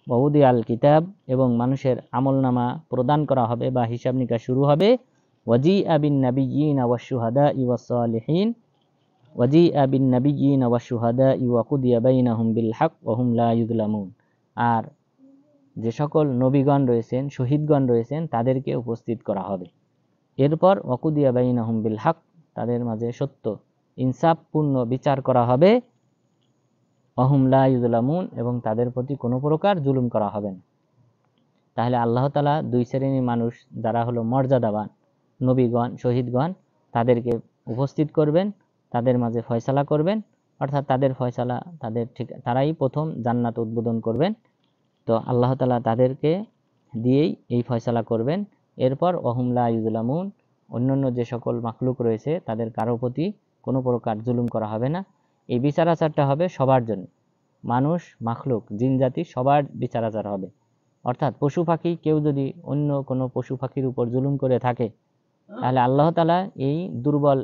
ওয়াউদি আল কিতাব, এবং মানুষের আমলনামা প্রদান করা হবে বা হিসাব নিকাশ শুরু হবে। ওয়াজিআ বিন নাবিয়্যিনা ওয়াশ শুহাদাই ওয়াস সালিহিন, ওয়াজিআ বিন নাবিয়্যিনা ওয়াশ শুহাদাই ওয়া কুদিয়া বাইনাহুম বিল হক ওয়া হুম লা ইউযলামুন, আর যে সকল নবীগণ রয়েছেন, শহীদগণ রয়েছেন, তাদেরকে উপস্থিত করা হবে। এরপর ওয়াকুদিয়া বাইনাহুম বিল হক, তাদের মাঝে সত্য ইনসাফপূর্ণ বিচার করা হবে। ওয়াহুম লা ইউযলামুন, এবং তাদের প্রতি কোনো প্রকার জুলুম করা হবে না। তাহলে আল্লাহ তাআলা দুই শ্রেণীর মানুষ যারা হলো মর্যাদাবান, নবীগণ, শহীদগণ, তাদেরকে উপস্থিত করবেন, তাদের মাঝে ফয়সালা করবেন। অর্থাৎ তাদের ফয়সালা, তাদের ঠিক তারাই প্রথম জান্নাত উদ্বোধন করবেন। তো আল্লাহ তাআলা তাদেরকে দিয়েই এই ফয়সালা করবেন। এরপর ওয়াহুম লা ইউযলামুন, অন্যান্য যে সকল মাখলুক রয়েছে তাদের কারো প্রতি কোনো প্রকার জুলুম করা হবে না। এই বিচার আচারটা হবে সবার জন্য, মানুষ, মাখলুক, জিন জাতি সবার বিচার আচার হবে। অর্থাৎ পশু পাখি, কেউ যদি অন্য কোনো পশু পাখির উপর জুলুম করে থাকে, তাহলে আল্লাহ তাআলা এই দুর্বল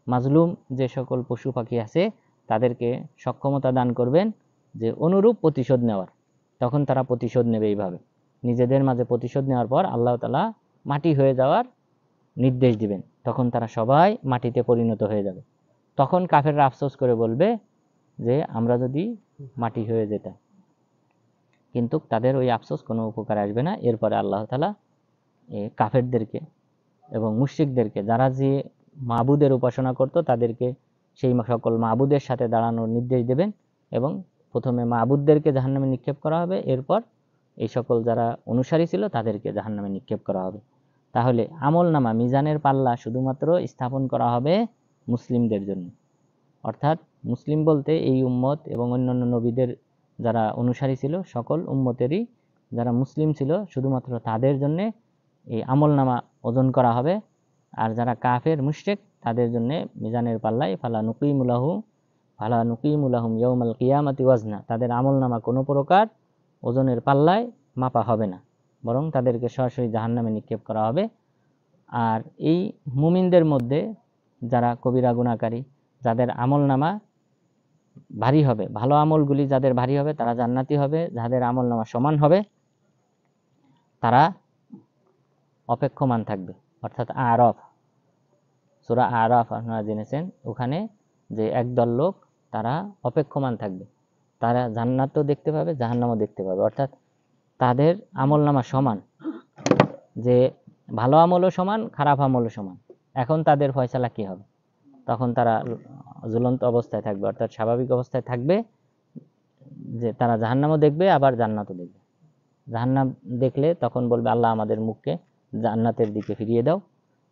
মাজলুম যে সকল পশু পাখি আছে তাদেরকে সক্ষমতা দান করবেন যে অনুরূপ প্রতিশোধ নেওয়ার। তখন তারা প্রতিশোধ নেবে। এইভাবে নিজেদের মাঝে প্রতিশোধ নেওয়ার পর আল্লাহ তাআলা মাটি হয়ে যাওয়ার নির্দেশ দিবেন। তখন তারা সবাই মাটিতে পরিণত হয়ে যাবে। তখন কাফেররা আফসোস করে বলবে যে আমরা যদি মাটি হয়ে যেতাম, কিন্তু তাদের ওই আফসোস কোনো উপকার আসবে না। এরপরে আল্লাহ তাআলা কাফেরদেরকে এবং মুশরিকদেরকে, যারা যে মাবুদের উপাসনা করত, তাদেরকে সেই সকল মাবুদের সাথে দাঁড়ানোর নির্দেশ দেবেন। এবং প্রথমে মাবুদদেরকে জাহান্নামে নিক্ষেপ করা হবে, এরপর এই সকল যারা অনুসারী ছিল তাদেরকে জাহান্নামে নিক্ষেপ করা হবে। তাহলে আমলনামা, মিজানের পাল্লা শুধুমাত্র স্থাপন করা হবে মুসলিমদের জন্য। অর্থাৎ মুসলিম বলতে এই উম্মত এবং অন্যান্য নবীদের যারা অনুসারী ছিল, সকল উম্মতেরই যারা মুসলিম ছিল, শুধুমাত্র তাদের জন্য এই আমলনামা ওজন করা হবে। আর যারা কাফের মুশরিক, তাদের জন্য মিজানের পাল্লায় ফালা নুকিমু লাহুম ইয়াউমাল কিয়ামাতি ওয়াজনা, তাদের আমলনামা কোনো প্রকার ওজনের পাল্লায় মাপা হবে না, বরং তাদেরকে সরাসরি জাহান্নামে নিক্ষেপ করা হবে। আর এই মুমিনদের মধ্যে যারা কবিরা গুনাহকারী, যাদের আমলনামা ভারী হবে, ভালো আমলগুলি যাদের ভারী হবে তারা জান্নাতি হবে, যাদের আমলনামা সমান হবে তারা অপেক্ষমান থাকবে। অর্থাৎ আরফ, সূরা আরফ আপনারা জেনেছেন, ওখানে যে একদল লোক তারা অপেক্ষমান থাকবে, তারা জান্নাতও দেখতে পাবে, জাহান্নামও দেখতে পাবে। অর্থাৎ তাদের আমলনামা সমান, যে ভালো আমলও সমান, খারাপ আমলও সমান। এখন তাদের ফয়সালা কি হবে? তখন তারা ঝুলন্ত অবস্থায় থাকবে, অর্থাৎ স্বাভাবিক অবস্থায় থাকবে, যে তারা জাহান্নামও দেখবে আবার জান্নাতও দেখবে। জাহান্নাম দেখলে তখন বলবে আল্লাহ আমাদের মুখকে জান্নাতের দিকে ফিরিয়ে দাও।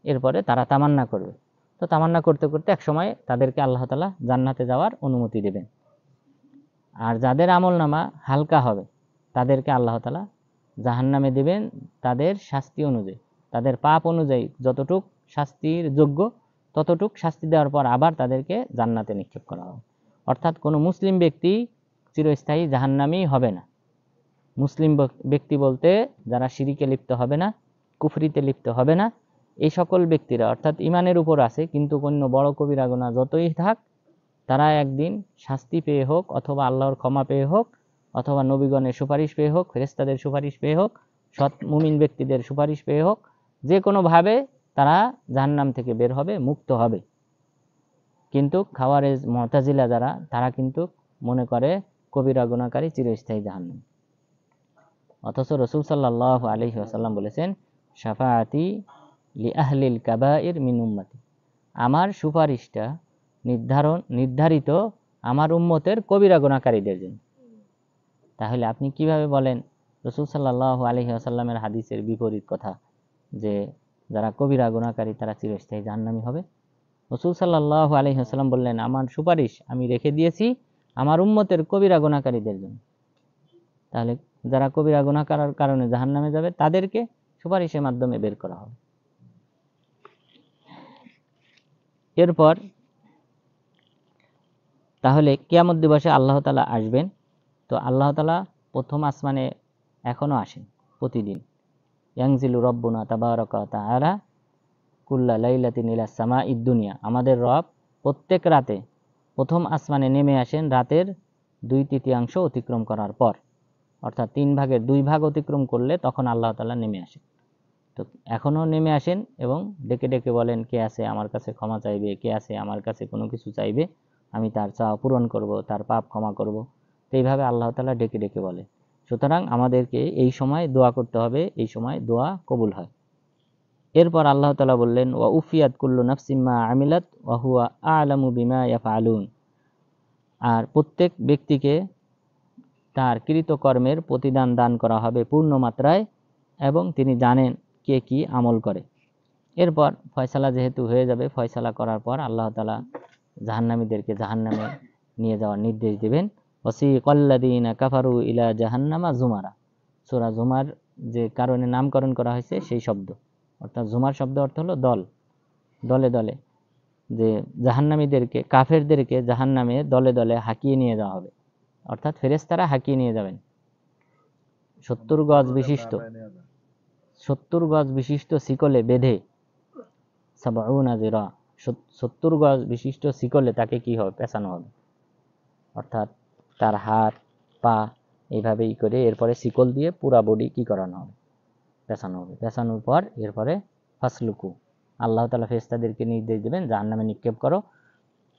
এরপরে তারা তামান্না করবে। তো তামান্না করতে করতে এক সময় তাদেরকে আল্লাহ তাআলা জান্নাতে যাওয়ার অনুমতি দেবেন। আর যাদের আমলনামা হালকা হবে তাদেরকে আল্লাহ তাআলা জাহান্নামে দেবেন, তাদের শাস্তি অনুযায়ী, তাদের পাপ অনুযায়ী যতটুক শাস্তির যোগ্য ততটুক শাস্তি দেওয়ার পর আবার তাদেরকে জান্নাতে নিক্ষেপ করা হবে। অর্থাৎ কোনো মুসলিম ব্যক্তি চিরস্থায়ী জাহান্নামী হবে না। মুসলিম ব্যক্তি বলতে যারা শিরিকে লিপ্ত হবে না, কুফরিতে লিপ্ত হবে না, এই সকল ব্যক্তিরা, অর্থাৎ ইমানের উপর আছে কিন্তু অন্য বড় কবিরা গুনাহ যতই থাক, তারা একদিন শাস্তি পেয়ে হোক, অথবা আল্লাহর ক্ষমা পেয়ে হোক, অথবা নবীগণের সুপারিশ পেয়ে হোক, ফেরেশতাদের সুপারিশ পেয়ে হোক, সৎ মুমিন ব্যক্তিদের সুপারিশ পেয়ে হোক, যে কোনোভাবে তারা জাহান্নাম থেকে বের হবে, মুক্ত হবে। কিন্তু খাওয়ারেজ মুতাজিলা যারা, তারা কিন্তু মনে করে কবিরা গুনাহকারী চিরস্থায়ী জাহান্নামী। অথচ রাসূল সাল্লাল্লাহু আলাইহি ওয়াসাল্লাম বলেছেন, শাফাআতি লি আহলিল কাবাইর মিন উম্মতি, আমার সুপারিশটা নির্ধারিত আমার উম্মতের কবিরা গুনাহকারীদের জন্য। তাহলে আপনি কিভাবে বলেন রাসূল সাল্লাল্লাহু আলাইহি ওয়াসাল্লামের হাদিসের বিপরীত কথা, যে যারা কবিরা গুনাহকারী তারা চিরস্থায়ী জাহান্নামী হবে? রাসূল সাল্লাল্লাহু আলাইহি ওয়াসাল্লাম বললেন, আমার সুপারিশ আমি রেখে দিয়েছি আমার উম্মতের কবিরা গুনাহকারীদের জন্য। তাহলে যারা কবিরা গুনাহ করার কারণে জাহান্নামে যাবে তাদেরকে সুপারিশের মাধ্যমে বের করা হবে। এরপর তাহলে কিয়ামত দিবসে আল্লাহ তাআলা আসবেন। তো আল্লাহ তাআলা প্রথম আসমানে এখনো আসেন প্রতিদিন। ইয়ানজিলু রব্বুনা তাবারাকা ওয়া তাআলা কুল্লা লাইলাতিন ইলাস সামাঈদ দুনিয়া, আমাদের রব প্রত্যেক রাতে প্রথম আসমানে নেমে আসেন রাতের 2/3 অতিক্রম করার পর, অর্থাৎ 3 ভাগের 2 ভাগ অতিক্রম করলে তখন আল্লাহ তাআলা নেমে আসেন। তো এখনো নেমে আসেন এবং ডেকে ডেকে বলেন, কে আছে আমার কাছে ক্ষমা চাইবে, কে আছে আমার কাছে কোনো কিছু চাইবে, আমি তার চাওয়া পূরণ করব, তার পাপ ক্ষমা করব। তো এইভাবে আল্লাহ তাআলা ডেকে ডেকে বলে। সুতরাং আমাদেরকে এই সময় দোয়া করতে হবে, এই সময় দোয়া কবুল হয়। এরপর আল্লাহ তাআলা বললেন, ওয়া উফিয়াত কুল্লু নাফসিম মা আমিলাত ওয়া হুয়া আ'লামু বিমা ইয়াফআলুন, আর প্রত্যেক ব্যক্তিকে তার কৃতকর্মের প্রতিদান দান করা হবে পূর্ণ মাত্রায়, এবং তিনি জানেন কে কি আমল করে। এরপর ফয়সালা যেহেতু হয়ে যাবে, ফয়সালা করার পর আল্লাহ তাআলা জাহান্নামীদেরকে জাহান্নামে নিয়ে যাওয়ার নির্দেশ দিবেন। ওয়াসিকাল্লাযীনা কাফারু ইলা জাহান্নামা জুমারা, সূরা জুমার যে কারণে নামকরণ করা হয়েছে সেই শব্দ, অর্থাৎ জুমার শব্দ অর্থ হলো দল, দলে দলে, যে জাহান্নামীদেরকে কাফেরদেরকে জাহান্নামে দলে দলে হাঁকিয়ে নিয়ে যাওয়া হবে, অর্থাৎ ফেরেশতারা হাঁকিয়ে নিয়ে যাবেন 70 গজ বিশিষ্ট শিকলে বেঁধে, 70 গজ বিশিষ্ট শিকলে তাকে কি হবে, পেঁচানো হবে, অর্থাৎ তার হাত পা এইভাবেই করে এরপরে শিকল দিয়ে পুরা বডি কি করানো হবে, পেঁচানো হবে। পেঁচানোর পর এরপরে ফাসলুকু, আল্লাহ তাআলা ফেরেশতাদেরকে নির্দেশ দেবেন জাহান্নামে নিক্ষেপ করো,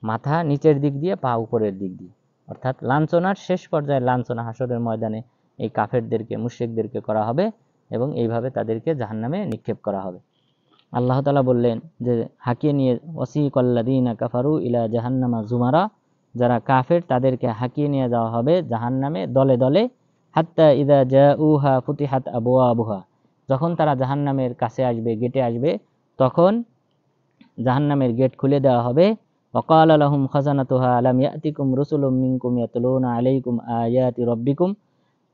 মাথা নিচের দিক দিয়ে পা উপরের দিক দিয়ে, অর্থাৎ লাঞ্ছনার শেষ পর্যায়ে লাঞ্ছনা হাসরের ময়দানে এই কাফেরদেরকে মুশরিকদেরকে করা হবে এবং এইভাবে তাদেরকে জাহান্নামে নিক্ষেপ করা হবে। আল্লাহ তাআলা বললেন যে হাঁকিয়ে নিয়ে, ওয়াসিকাল্লাযীনা কাফারু ইলা জাহান্নামা জুমারা, যারা কাফের তাদেরকে হাঁকিয়ে নিয়ে যাওয়া হবে জাহান্নামে দলে দলে, হাত্তা ইযা জাউহা ফুতিহাত আবওয়াবুহা, যখন তারা জাহান্নামের কাছে আসবে, গেটে আসবে, তখন জাহান্নামের গেট খুলে দেওয়া হবে। ওয়াকালা লাহুম খাজানাতুহা আলাম ইয়াতিকুম রাসূলুম মিনকুম ইয়াতলুনা আলাইকুম আয়াতি রাব্বিকুম,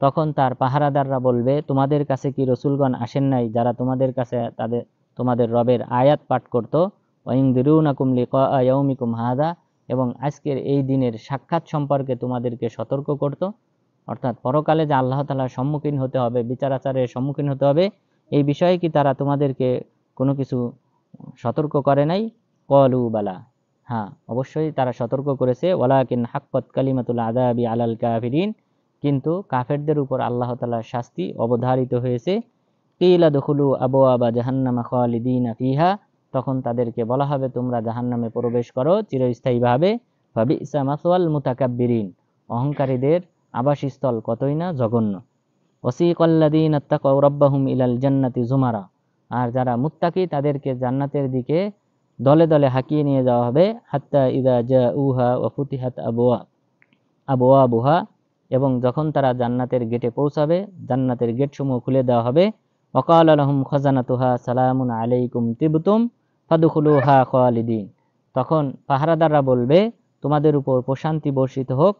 তখন তার পাহারাদাররা বলবে, তোমাদের কাছে কি রাসূলগণ আসেন নাই যারা তোমাদের কাছে তোমাদের রবের আয়াত পাঠ করত, ওয়াইনদিরুনাকুম লিকা ইয়াউমিকুম হাযা, এবং আজকের এই দিনের সাক্ষাৎ সম্পর্কে তোমাদেরকে সতর্ক করত, অর্থাৎ পরকালে যে আল্লাহ তাআলার সম্মুখীন হতে হবে, বিচার আচারের সম্মুখীন হতে হবে, এই বিষয়ে কি তারা তোমাদেরকে কোনো কিছু সতর্ক করে নাই? ক্বালু বালা, হ্যাঁ অবশ্যই তারা সতর্ক করেছে। ওয়ালাকিন হাক্কাত কালিমাতুল আযাবি আলাল কাফিরিন, কিন্তু কাফেরদের উপর আল্লাহ তাআলার শাস্তি অবধারিত হয়েছে। কিলা দুখুলু আবওয়াবা জাহান্নামা খালিদিনা ফিহা, তখন তাদেরকে বলা হবে তোমরা জাহান্নামে প্রবেশ করো চিরস্থায়ীভাবে। ফাবিসা মাসওয়াল মুতাকাব্বিরিন, অহংকারীদের আবাসস্থল কতই না জঘন্য। ওয়াসিকাল্লাযীনা তাকাউ রাব্বাহুম ইলাল জান্নাতি জুমারা, আর যারা মুত্তাকি তাদেরকে জান্নাতের দিকে দলে দলে হাঁকিয়ে নিয়ে যাওয়া হবে। হাত্তা ইযা জাউহা ওয়া ফুতিহাত আবওয়াবুহা, এবং যখন তারা জান্নাতের গেটে পৌঁছাবে, জান্নাতের গেটসমূহ খুলে দেওয়া হবে। ওয়াকালা লাহুম খাজানাতুহা সালামুন আলাইকুম তিবতুম ফাদখুলুহা খালিদিন, তখন পাহারাদাররা বলবে তোমাদের উপর প্রশান্তি বর্ষিত হোক,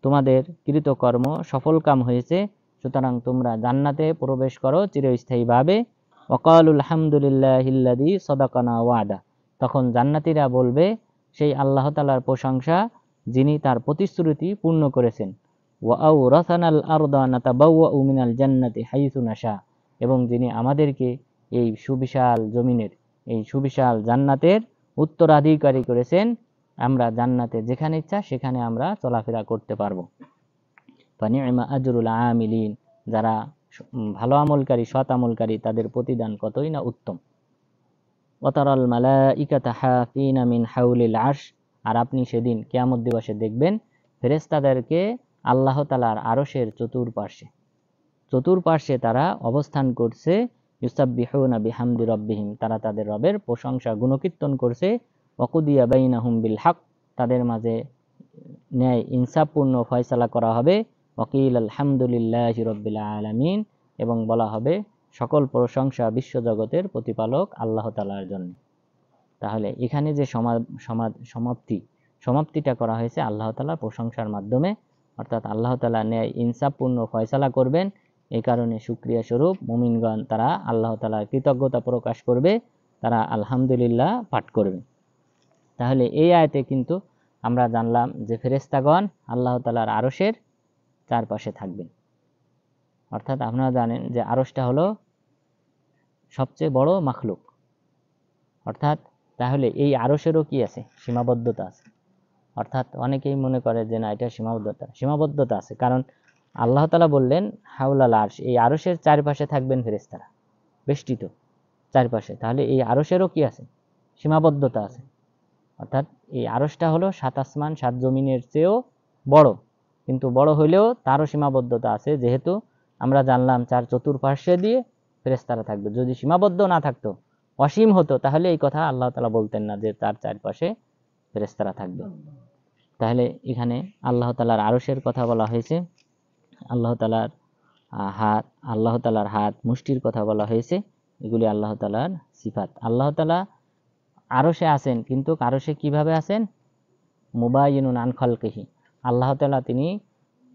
তোমাদের কৃতকর্ম সফলকাম হয়েছে, সুতরাং তোমরা জান্নাতে প্রবেশ করো চিরস্থায়ীভাবে। ওয়াকালুল হামদুলিল্লাহিল্লাযী সাদাকানা ওয়াদা, তখন জান্নাতীরা বলবে সেই আল্লাহ তাআলার প্রশংসা যিনি তার প্রতিশ্রুতি পূর্ণ করেছেন। ওয়া আওরাসানাল আরদা নাতাবাওয়াউ মিনাল জান্নাতি হাইসু নাশা, এবং যিনি আমাদেরকে এই সুবিশাল জমিনের, এই সুবিশাল জান্নাতের উত্তরাধিকারী করেছেন, আমরা জান্নাতে যেখানে ইচ্ছা সেখানে আমরা চলাফেরা করতে পারবো। ফানি'মা আজরুল আমিলিন, যারা ভালো আমলকারী, সৎ আমলকারী, তাদের প্রতিদান কতই না উত্তম। ওয়াতারাল মালাইকাতা হাফিনা মিন হাউলিল আরশ, আর আপনি সেদিন কিয়ামত দিবসে দেখবেন ফেরেশতাদেরকে আল্লাহ তাআলার আরশের চতুর্পার্শ্বে তারা অবস্থান করছে। ইউসাব্বিহুনা বিহামদি রাব্বিহিম, তারা তাদের রবের প্রশংসা গুণকীর্তন করছে। ওয়াকুদিয়া বাইনাহুম বিল হক, তাদের মাঝে ন্যায় ইনসাফপূর্ণ ফয়সালা করা হবে। ওয়াকিল আলহামদুলিল্লাহি রাব্বিল আলামিন, এবং বলা হবে সকল প্রশংসা বিশ্বজগতের প্রতিপালক আল্লাহ তাআলার জন্য। তাহলে এখানে যে সমাপ্তিটা করা হয়েছে আল্লাহ তাআলার প্রশংসার মাধ্যমে, অর্থাৎ আল্লাহ তাআলা ন্যায় ইনসাফপূর্ণ ফয়সালা করবেন। এই কারণে শুকরিয়া স্বরূপ মুমিনগণ তারা আল্লাহ তাআলার কৃতজ্ঞতা প্রকাশ করবে, তারা আলহামদুলিল্লাহ পাঠ করবে। তাহলে এই আয়াতে কিন্তু আমরা জানলাম যে ফেরেশতাগণ আল্লাহ তাআলার আরশের চারপাশে থাকবেন। অর্থাৎ আপনারা জানেন যে আরশটা হলো সবচেয়ে বড় মাখলুক। অর্থাৎ তাহলে এই আরশেরও কি আছে? সীমাবদ্ধতা আছে। অর্থাৎ অনেকেই মনে করে যে না, এটা সীমাবদ্ধতা আছে, কারণ আল্লাহ তাআলা বললেন হাউলাল আরশ, এই আরশের চারপাশে থাকবেন ফেরেশতারা বেষ্টিত চারপাশে। তাহলে এই আরশেরও কি আছে? সীমাবদ্ধতা আছে। অর্থাৎ এই আরশটা হলো 7 আসমান 7 জমিনের চেয়েও বড়, কিন্তু বড় হইলেও তারও সীমাবদ্ধতা আছে। যেহেতু আমরা জানলাম চার চতুর্পার্শ্বে দিয়ে ফেরেশতারা থাকবে। যদি সীমাবদ্ধ না থাকতো, অসীম হতো, তাহলে এই কথা আল্লাহ তাআলা বলতেন না যে তার চারপাশে ফেরেশতারা থাকবে। তাহলে এখানে আল্লাহ তাআলার আরশের কথা বলা হয়েছে, আল্লাহ তাআলার হাত মুষ্টির কথা বলা হয়েছে। এগুলি আল্লাহ তাআলার সিফাত। আল্লাহ তাআলা আরশে আছেন, কিন্তু আরশে কিভাবে আছেন? মুবাইয়িনুন আন খালকিহি, আল্লাহ তাআলা তিনি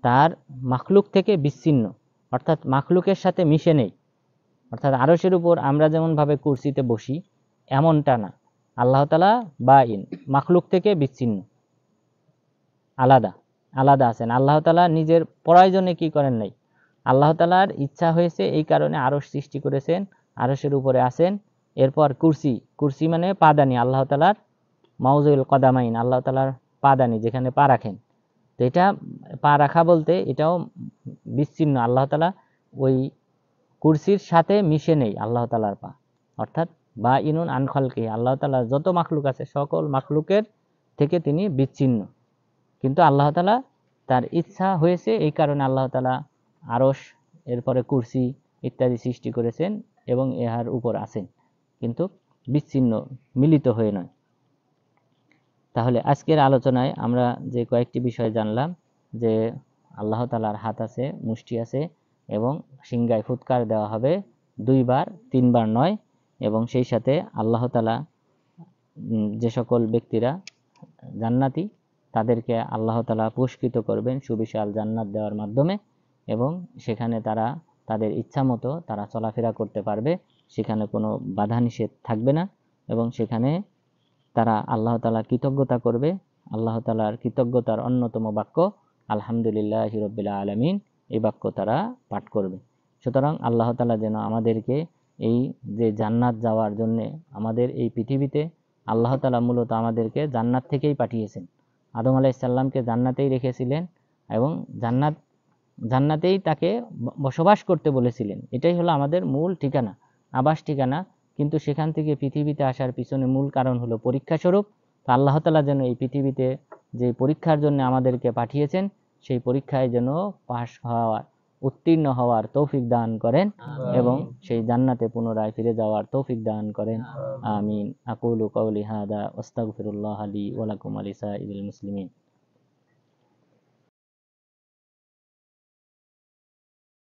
তার মাখলুক থেকে বিচ্ছিন্ন, অর্থাৎ মাখলুকের সাথে মিশে নেই। অর্থাৎ আরশের উপর আমরা যেমন ভাবে কুরসিতে বসি, এমনটা না। আল্লাহ তাআলা বাইন, মাখলুক থেকে বিচ্ছিন্ন, আলাদা আছেন। আল্লাহ তাআলা নিজের প্রয়োজনে কি করেন নাই, আল্লাহ তাআলার ইচ্ছা হয়েছে, এই কারণে আরশ সৃষ্টি করেছেন, আরশের উপরে আছেন। এরপর কুরসি মানে পাদানি, আল্লাহ তাআলার মাউজুল কদামাইন, আল্লাহ তাআলার পাদানি, যেখানে পা রাখেন। তো এটা পা রাখা বলতে এটাও বিচ্ছিন্ন, আল্লাহ তাআলা ওই কুরসির সাথে মিশে নেই আল্লাহ তাআলার পা। অর্থাৎ বা ইনুন আন খালকিহি, আল্লাহ তাআলার যত মাখলুক আছে সকল মাখলুকের থেকে তিনি বিচ্ছিন্ন, কিন্তু আল্লাহ তাআলা তার ইচ্ছা হয়েছে, এই কারণে আল্লাহ তাআলা আরশ, এরপরে কুরসি ইত্যাদি সৃষ্টি করেছেন এবং ইহার উপর আছেন, কিন্তু বিচ্ছিন্ন, মিলিত হয়ে নয়। তাহলে আজকের আলোচনায় আমরা যে কয়েকটি বিষয় জানলাম, যে আল্লাহ তাআলার হাত আছে, মুষ্টি আছে, এবং সিংহায় ফুৎকার দেওয়া হবে 2 বার 3 বার নয়, এবং সেই সাথে আল্লাহ তাআলা যে সকল ব্যক্তিরা জান্নাতি তাদেরকে আল্লাহ তাআলা পুরস্কৃত করবেন সুবিশাল জান্নাত দেওয়ার মাধ্যমে, এবং সেখানে তারা তাদের ইচ্ছা মতো তারা চলাফেরা করতে পারবে, সেখানে কোনো বাধা নিষেধ থাকবে না, এবং সেখানে তারা আল্লাহ তাআলার কৃতজ্ঞতা করবে। আল্লাহ তাআলার কৃতজ্ঞতার অন্যতম বাক্য আলহামদুলিল্লাহি রাব্বিল আলামিন, এই বাক্য তারা পাঠ করবে। সুতরাং আল্লাহ তাআলা যেন আমাদেরকে এই যে জান্নাত যাওয়ার জন্য আমাদের এই পৃথিবীতে আল্লাহ তাআলা মূলত আমাদেরকে জান্নাত থেকেই পাঠিয়েছেন। আদম আলাইহিস সালামকে জান্নাতেই রেখেছিলেন এবং জান্নাতেই তাকে বসবাস করতে বলেছিলেন। এটাই হলো আমাদের মূল ঠিকানা, আবাস ঠিকানা। কিন্তু সেখান থেকে পৃথিবীতে আসার পিছনে মূল কারণ হলো পরীক্ষা স্বরূপ। তো আল্লাহ তাআলা যেন এই পৃথিবীতে যে পরীক্ষার জন্য আমাদেরকে পাঠিয়েছেন, সেই পরীক্ষায় যেন উত্তীর্ণ হওয়ার তৌফিক দান করেন এবং সেই জান্নাতে পুনরায় ফিরে যাওয়ার তৌফিক দান করেন। আমিন। আকুলু কওলি হাদা ওয়াস্তাগফিরুল্লাহ লি ওয়া লাকুম ওয়া লিসাইরিল মুসলিমিন।